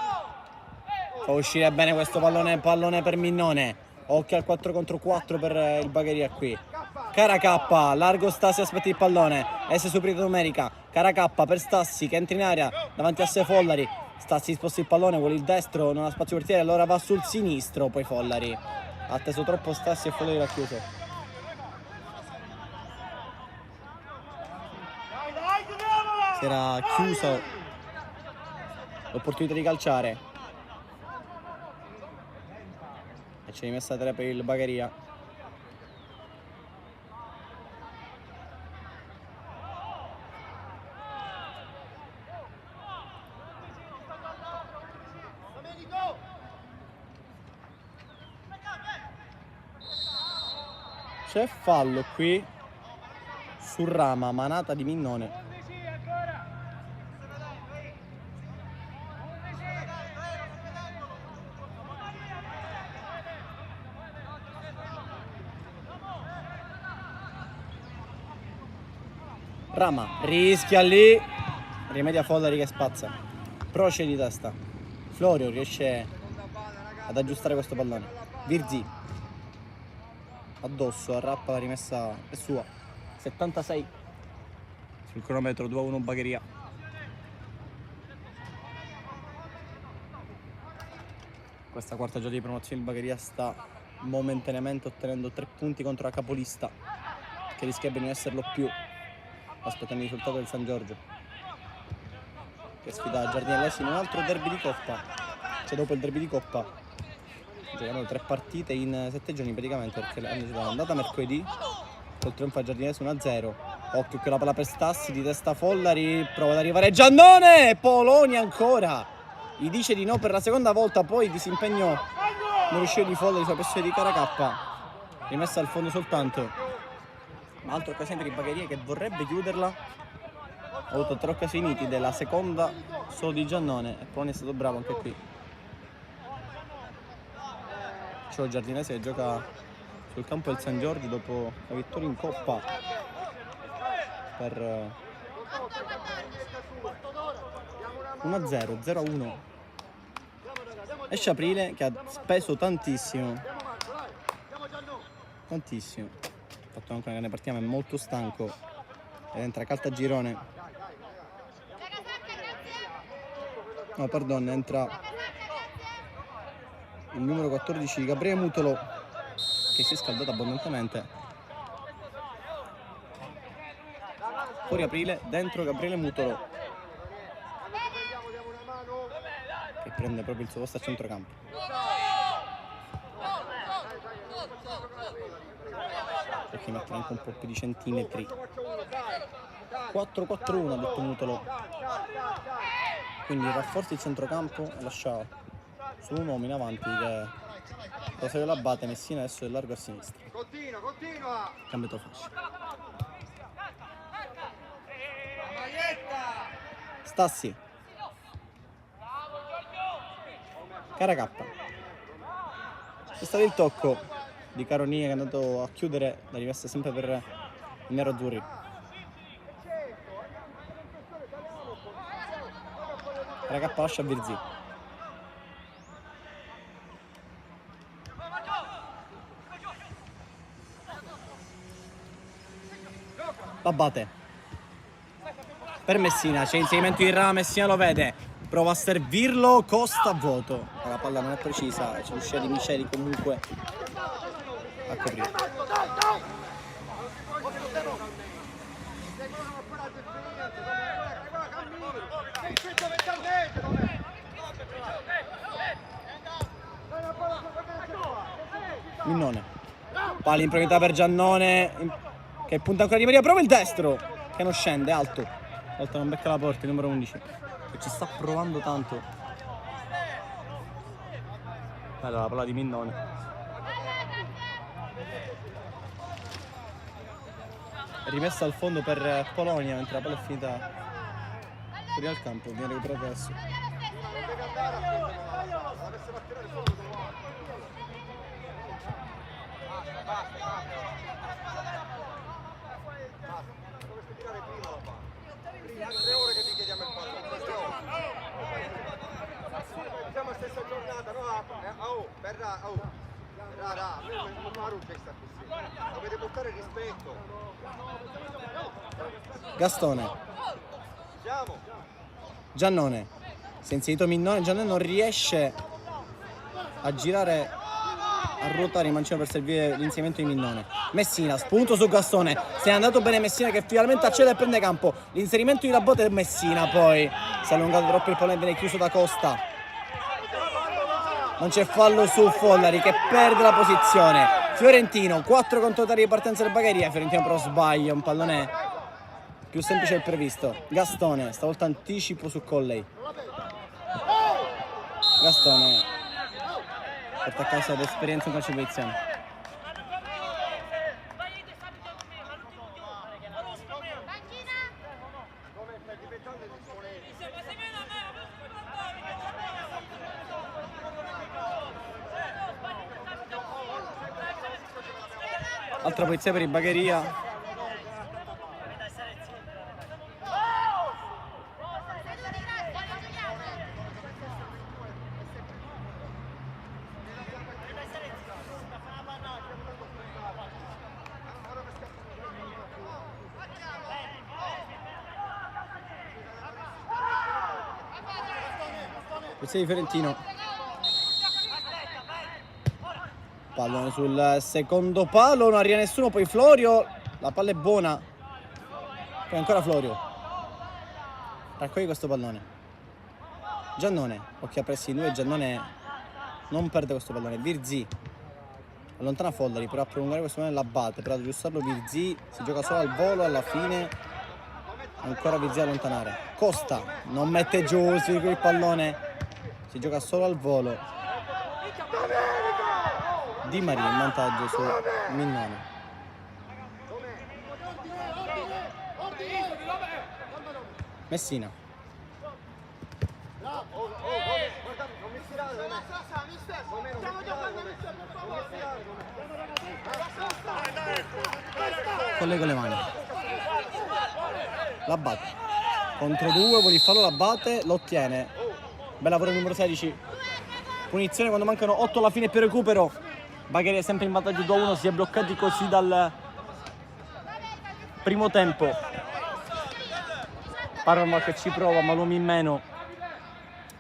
fa uscire bene questo pallone per Minnone, occhio al 4 contro 4 per il Bagheria qui, Caracappa, largo Stassi, aspetta il pallone, S superiore numerica, Caracappa per Stassi che entra in area davanti a sé Follari, Stassi sposta il pallone, vuole il destro, non ha spazio portiere, allora va sul sinistro, poi Follari ha atteso troppo Stassi e Follari l'ha chiuso. Si era chiuso l'opportunità di calciare e c'è rimessa a 3 per il Bagheria. C'è fallo qui su Rama, manata di Minnone. Rama rischia lì, rimedia Follari che spazza, Procedi di testa, Florio riesce ad aggiustare questo pallone, Virzì addosso a Rappa, la rimessa è sua, 76 sul cronometro, 2-1 Bagheria. Questa quarta giornata di promozione il Bagheria sta momentaneamente ottenendo 3 punti contro la capolista che rischia di non esserlo più, aspettando il risultato del San Giorgio che sfida Giardinellesi in un altro derby di Coppa, cioè dopo il derby di Coppa giocano 3 partite in 7 giorni praticamente, perché l'andata mercoledì col trionfo a Giardinellesi 1-0, occhio che la palla per Stassi di testa Follari, prova ad arrivare Giannone, Polonia ancora gli dice di no per la seconda volta, poi disimpegno non riuscì di Follari sulla pressione di Caracappa, rimessa al fondo soltanto. Altra occasione per il Bagheria che vorrebbe chiuderla, ha avuto 3 occasioni nitide, la seconda solo di Giannone e Polonia è stato bravo anche qui. C'è il Giardinese che gioca sul campo del San Giorgio dopo la vittoria in Coppa per 1-0, 0-1. Esce Aprile che ha speso tantissimo, ha fatto anche una grande partita, ma è molto stanco ed entra Caltagirone, no pardon, entra il numero 14 Gabriele Mutolo che si è scaldato abbondantemente, fuori Aprile, dentro Gabriele Mutolo che prende proprio il suo posto a centrocampo. Perché mettere anche un po' più di centimetri. 4-4-1 ha detto Mutolo, quindi rafforza il centrocampo e lascia solo un uomo in avanti che Rosario Labate, Messina adesso è largo a sinistra, Continua. cambiato fascia. Stassi, Caracappa, c'è stato il tocco di Caronia che è andato a chiudere la rimessa sempre per i nero-azzurri. Caracappa lascia Virzì, Labate per Messina, c'è inserimento di Rama, Messina lo vede, prova a servirlo, Costa a vuoto, la palla non è precisa, c'è l'uscita di Miceli comunque a coprire. Minnone. Palla in profondità per Giannone, che punta ancora Di Maria, prova il destro, che non scende, alto. Volta non becca la porta, il numero 11, che ci sta provando tanto. Bella la palla di Minnone. Rimessa al fondo per Polonia, mentre la palla è finita fuori al campo, viene recuperato adesso. Altre ore che ti chiediamo il pallone. Siamo la stessa giornata, no? Verrà, non fa ruppe sta così. Dovete portare rispetto. Gastone. Siamo. Giannone. Si è inserito Minnone, Giannone non riesce a girare, a ruotare in mancino per servire l'inserimento di Minnone. Messina, spunto su Gastone, se è andato bene Messina che finalmente accede e prende campo. L'inserimento di Labote e Messina poi si è allungato troppo il pallone e viene chiuso da Costa. Non c'è fallo su Follari che perde la posizione. Fiorentino, 4 contro 3 di partenza del Bagheria. Fiorentino però sbaglia, un pallone più semplice del previsto. Gastone, stavolta anticipo su Colley. Gastone porta a casa l'esperienza in calcio di posizione. Altra posizione per il Bagheria. Posizione di Fiorentino. Pallone sul secondo palo, non arriva nessuno, poi Florio, la palla è buona, poi ancora Florio, raccoglie questo pallone. Giannone, occhio a pressi lui, Giannone non perde questo pallone. Virzì allontana Follari, però a prolungare questo pallone l'abbatte, però ad aggiustarlo Virzì si gioca solo al volo, alla fine ancora Virzì a allontanare. Costa non mette giù il pallone, si gioca solo al volo. Di Maria in vantaggio su Minnone. Messina. Collego le mani. La batte. Contro 2, vuole il fallo, la batte, lo ottiene. Bel lavoro numero 16. Punizione quando mancano 8 alla fine per recupero. Bagheria è sempre in vantaggio 2-1, si è bloccati così dal primo tempo. Parma che ci prova, ma l'uomo in meno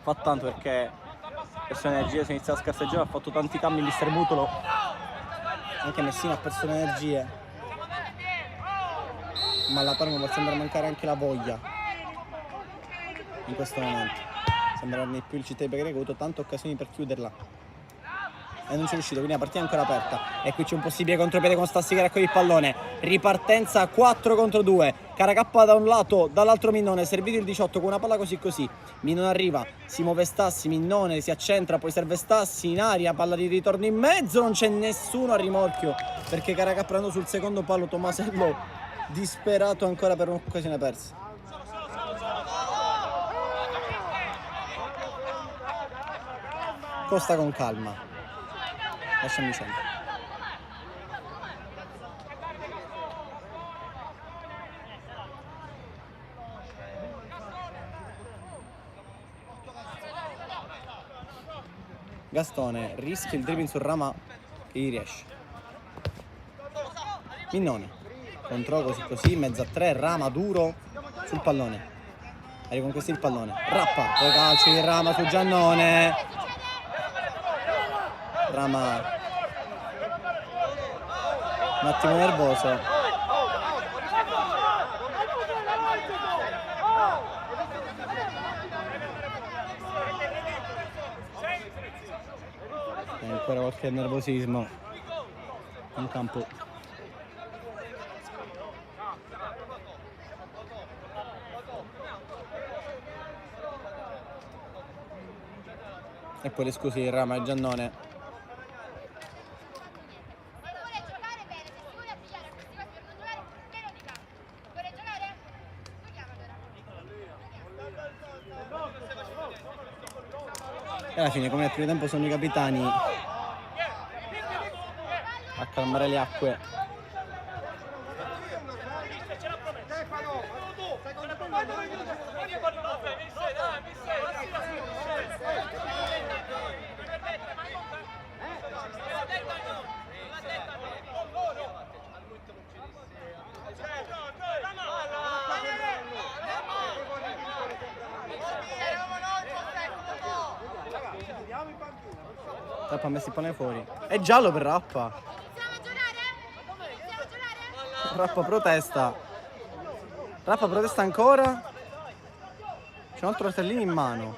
fa tanto perché perso energie, si inizia a scarseggiare, ha fatto tanti cambi in mister Mutolo. Anche Messina ha perso le energie, ma alla Parma sembra mancare anche la voglia in questo momento. Sembra di più il Città di Bagheria che ha avuto tante occasioni per chiuderla e non c'è riuscito, quindi la partita è ancora aperta. E qui c'è un possibile contropiede con Stassi che raccoglie il pallone. Ripartenza 4 contro 2. Caracappa da un lato, dall'altro Minnone, servito il 18 con una palla così. Minnone arriva, si muove Stassi, Minnone si accentra, poi serve Stassi in aria, palla di ritorno in mezzo, non c'è nessuno a rimorchio perché Caracappa andando sul secondo palo, Tomasello disperato ancora per un'occasione persa. Costa con calma. Lasciami scendere. Gastone rischia il dribbling sul Rama che gli riesce. Minnone controllo così, mezzo a 3, Rama duro sul pallone. Ha riconquistato il pallone. Rappa, poi calcio di Rama su Giannone. Rama un attimo nervoso. E ancora qualche nervosismo in campo. E poi le scuse di Rama e Giannone. Vuole giocare bene, se si vuole affidare a questi cose per non giocare, meno di campo. Vuole giocare? Giochiamo allora. E alla fine, come nel primo tempo, sono i capitani a calmare le acque. Rappa ha messo il pallone fuori. È giallo per Rappa. Iniziamo a giocare? Iniziamo a giocare? Rappa protesta. Rappa protesta ancora. C'è un altro cartellino in mano.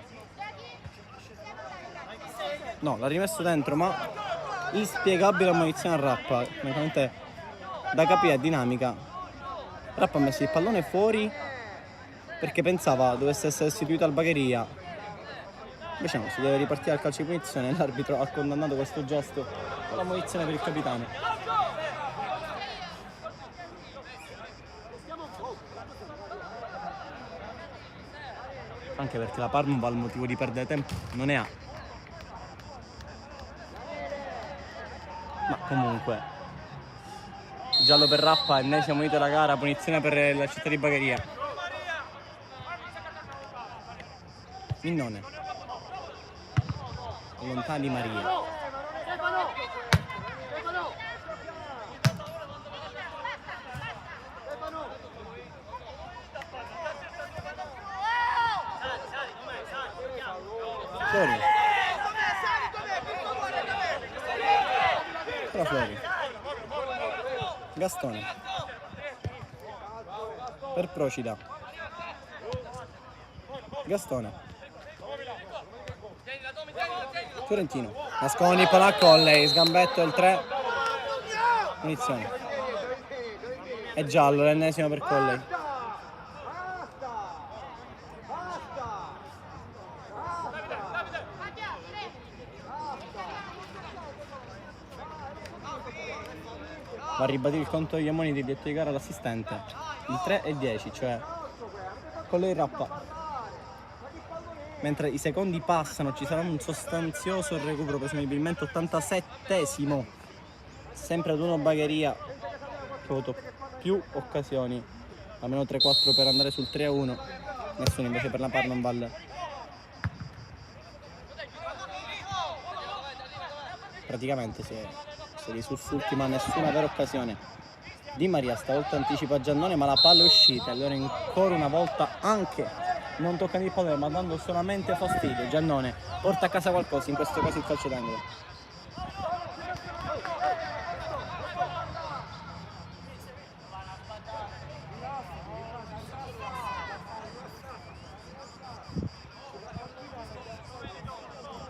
No, l'ha rimesso dentro, ma inspiegabile ammonizione a Rappa. Francamente da capire è dinamica. Rappa ha messo il pallone fuori perché pensava dovesse essere restituito al Bagheria. Invece no, si deve ripartire al calcio di punizione. L'arbitro ha condannato questo gesto con la munizione per il capitano. Anche perché la Parma il motivo di perdere tempo non ne ha. Ma comunque giallo per Rappa, ennesimo munito della gara, punizione per la città di Bagheria. Minnone. Lontano di Maria. Fuori. Però fuori. Gastone. Per Procida. Gastone. Fiorentino. Nascondi, palla a Colley, sgambetto il 3. Punizione. È giallo, l'ennesimo per Colley. Va a ribadire il conto degli ammoniti di dietro di gara all'assistente. Il 3 e 10, cioè Colley Rappa. Mentre i secondi passano, ci sarà un sostanzioso recupero, presumibilmente 87esimo. Sempre ad uno Bagheria che ha avuto più occasioni, almeno 3-4 per andare sul 3-1. Nessuno invece per la Parnonval. Praticamente si è di sussultima, nessuna vera occasione. Di Maria stavolta anticipa Giannone, ma la palla è uscita. Allora ancora una volta anche non toccando il pallone, ma dando solamente fastidio. Giannone porta a casa qualcosa, in questo caso il calcio d'angolo.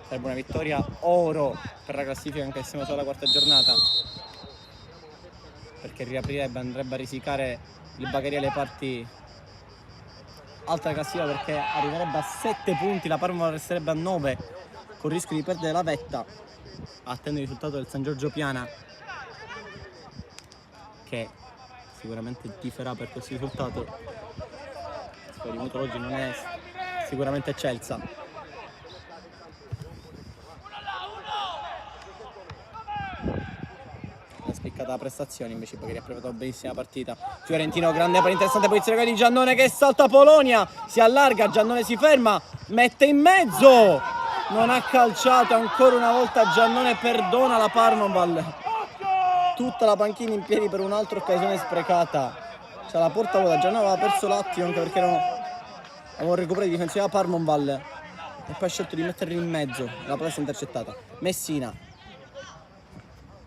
Sarebbe una vittoria oro per la classifica, anche se siamo solo alla quarta giornata, perché riaprirebbe, andrebbe a risicare il Bagheria le parti alta classifica, perché arriverebbe a 7 punti, la Parma resterebbe a 9 con il rischio di perdere la vetta. Attendo il risultato del San Giorgio Piana, che sicuramente tiferà per questo risultato. Il minuto oggi non è sicuramente eccelsa. Spiccata la prestazione, invece Bagheria ha preparato benissima partita. Fiorentino, grande palla, interessante posizione di Giannone che salta Polonia, si allarga, Giannone si ferma, mette in mezzo, non ha calciato ancora una volta Giannone, perdona la Parnonval. Tutta la panchina in piedi per un'altra occasione sprecata. Cioè la porta vuota, Giannone aveva perso l'attimo anche perché avevano recuperato i difensivi della Parnonval e poi ha scelto di metterli in mezzo, la palla è intercettata. Messina.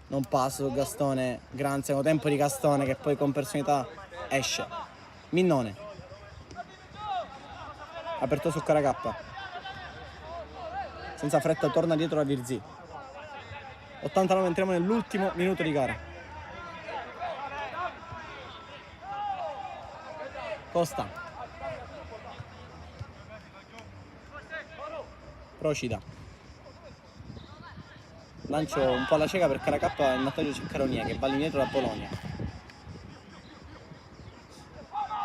Non passa su Gastone, gran secondo tempo di Gastone che poi con personalità esce. Minnone. Aperto su Caracappa. Senza fretta torna dietro la Virzì. 89, entriamo nell'ultimo minuto di gara. Costa. Procida. Lancio un po' alla cieca per Caracappa e in vantaggio c'è Caronia che va all'indietro da Polonia.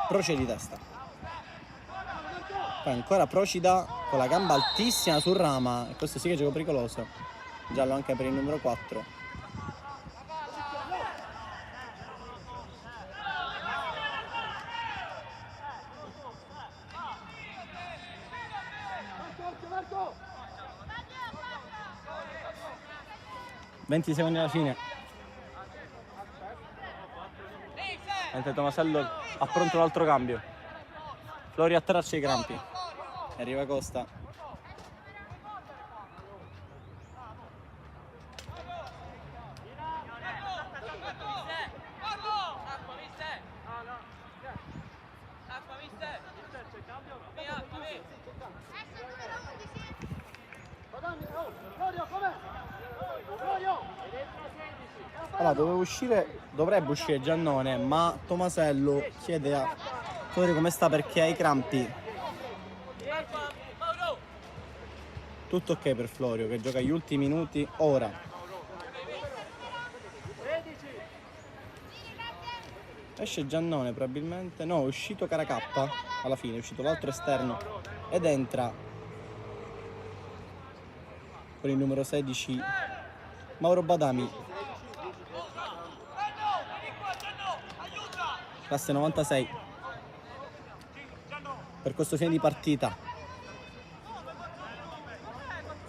Procida di testa. Poi ancora Procida con la gamba altissima sul Rama. E questo sì che è gioco pericoloso. Giallo anche per il numero 4. Marco! 20 secondi alla fine. Mentre Tomasello ha pronto l'altro cambio. Flori a traccia i crampi. Arriva Costa. Allora dovrebbe uscire Giannone, ma Tomasello chiede a Flori come sta perché ha i crampi. Tutto ok per Florio che gioca gli ultimi minuti ora. Esce Giannone probabilmente, no, è uscito Caracappa alla fine, è uscito l'altro esterno ed entra con il numero 16 Mauro Badami. Classe 96 per questo fine di partita.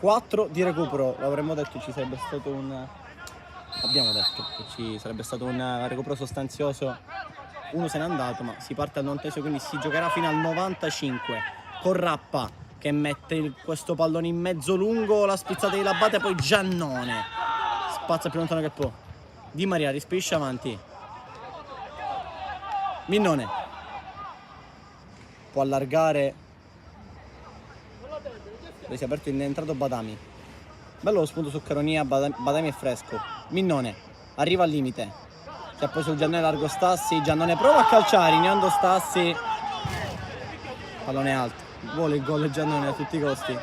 4 di recupero, l'avremmo detto ci sarebbe stato abbiamo detto che ci sarebbe stato un recupero sostanzioso. Uno se n'è andato, ma si parte al 90esimo, quindi si giocherà fino al 95 con Rappa che mette questo pallone in mezzo lungo, la spizzata di Labate, poi Giannone spazza più lontano che può. Di Maria rispedisce avanti. Minnone può allargare. Si è aperto, è entrato Badami. Bello lo spunto su Caronia. Badami è fresco. Minnone arriva al limite. Si è preso il Giannone largo Stassi. Giannone prova a calciare, ignando Stassi. Pallone alto. Vuole il gol Giannone a tutti i costi.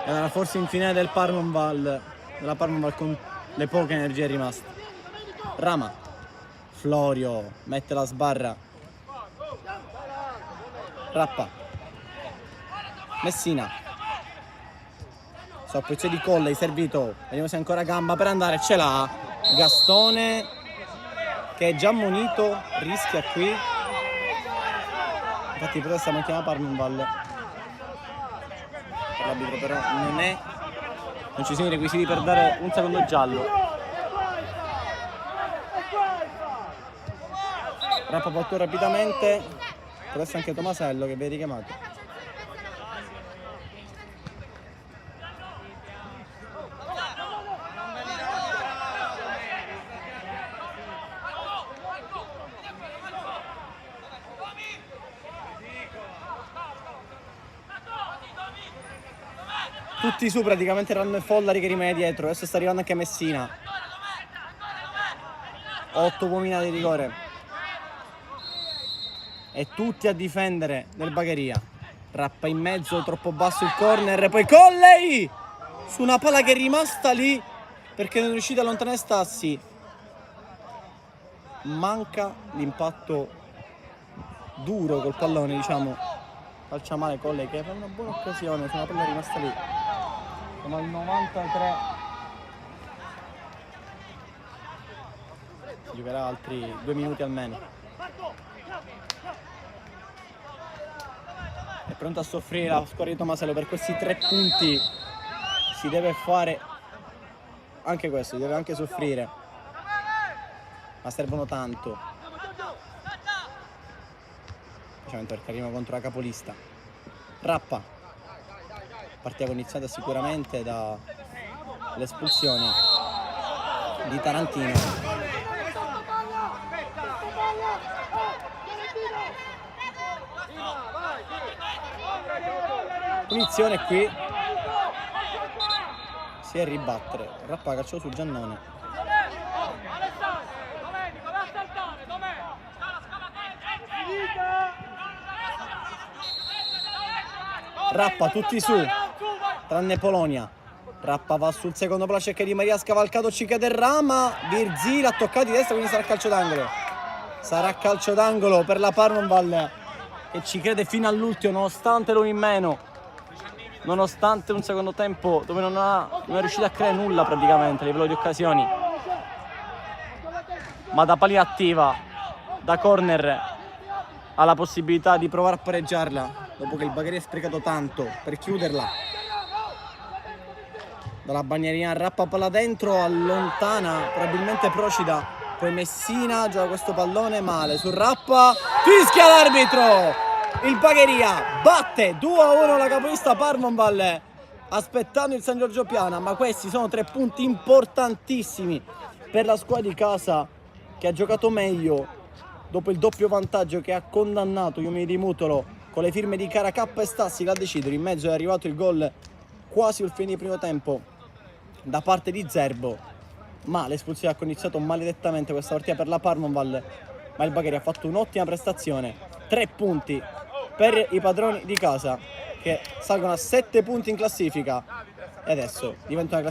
Era forse in finale del Parmonval. Della Parmonval con le poche energie rimaste. Rama. Florio mette la sbarra. Rappa. Messina. Sorpresa di Colle, servito. Vediamo se ancora gamba per andare. Ce l'ha. Gastone che è già ammonito. Rischia qui. Infatti protesta ma chiama Parmonval. Per l'arbitro però non ci sono i requisiti per dare un secondo giallo. Rappa portò rapidamente. Adesso anche Tomasello che viene richiamato. Tutti su praticamente erano Follari che rimane dietro. Adesso sta arrivando anche Messina. 8 uomini di rigore. E tutti a difendere nel Bagheria. Rappa in mezzo, troppo basso il corner. E poi Colley su una palla che è rimasta lì perché non è riuscito a allontanare Stassi. Manca l'impatto duro col pallone, diciamo. Calcia male Colley che fa una buona occasione su una palla rimasta lì. Siamo al 93. Giocherà altri 2 minuti almeno. È pronto a soffrire la squadra di Tomasello per questi 3 punti. Si deve fare anche questo, si deve anche soffrire. Ma servono tanto. Specialmente perché arriviamo contro la capolista. Rappa. Partita iniziata sicuramente dall'espulsione di Tarantino. Punizione qui. Si è ribattere. Rappa calciò su Giannone. Rappa tutti su, tranne Polonia. Rappa va sul secondo palo, cerca Di Maria, scavalcato, ci cade Rama, Virzil ha toccato di destra, quindi sarà calcio d'angolo. Sarà calcio d'angolo per la Parmonval, che ci crede fino all'ultimo nonostante l'uno in meno, nonostante un secondo tempo dove non è riuscito a creare nulla praticamente a livello di occasioni. Ma da pali attiva, da corner, ha la possibilità di provare a pareggiarla dopo che il Bagheria ha sprecato tanto per chiuderla. Dalla bagnerina Rappa palla dentro, allontana probabilmente Procida, poi Messina gioca questo pallone male su Rappa, fischia l'arbitro, il Bagheria batte 2-1 la capolista Parmonval aspettando il San Giorgio Piana, ma questi sono 3 punti importantissimi per la squadra di casa che ha giocato meglio dopo il doppio vantaggio che ha condannato gli uomini di Mutolo con le firme di Caracappa e Stassi a decidere. In mezzo è arrivato il gol quasi sul fine di primo tempo da parte di Zerbo, ma l'espulsione ha condizioniato maledettamente questa partita per la Parmonval, ma il Bagheria ha fatto un'ottima prestazione. 3 punti per i padroni di casa che salgono a 7 punti in classifica e adesso diventa una classifica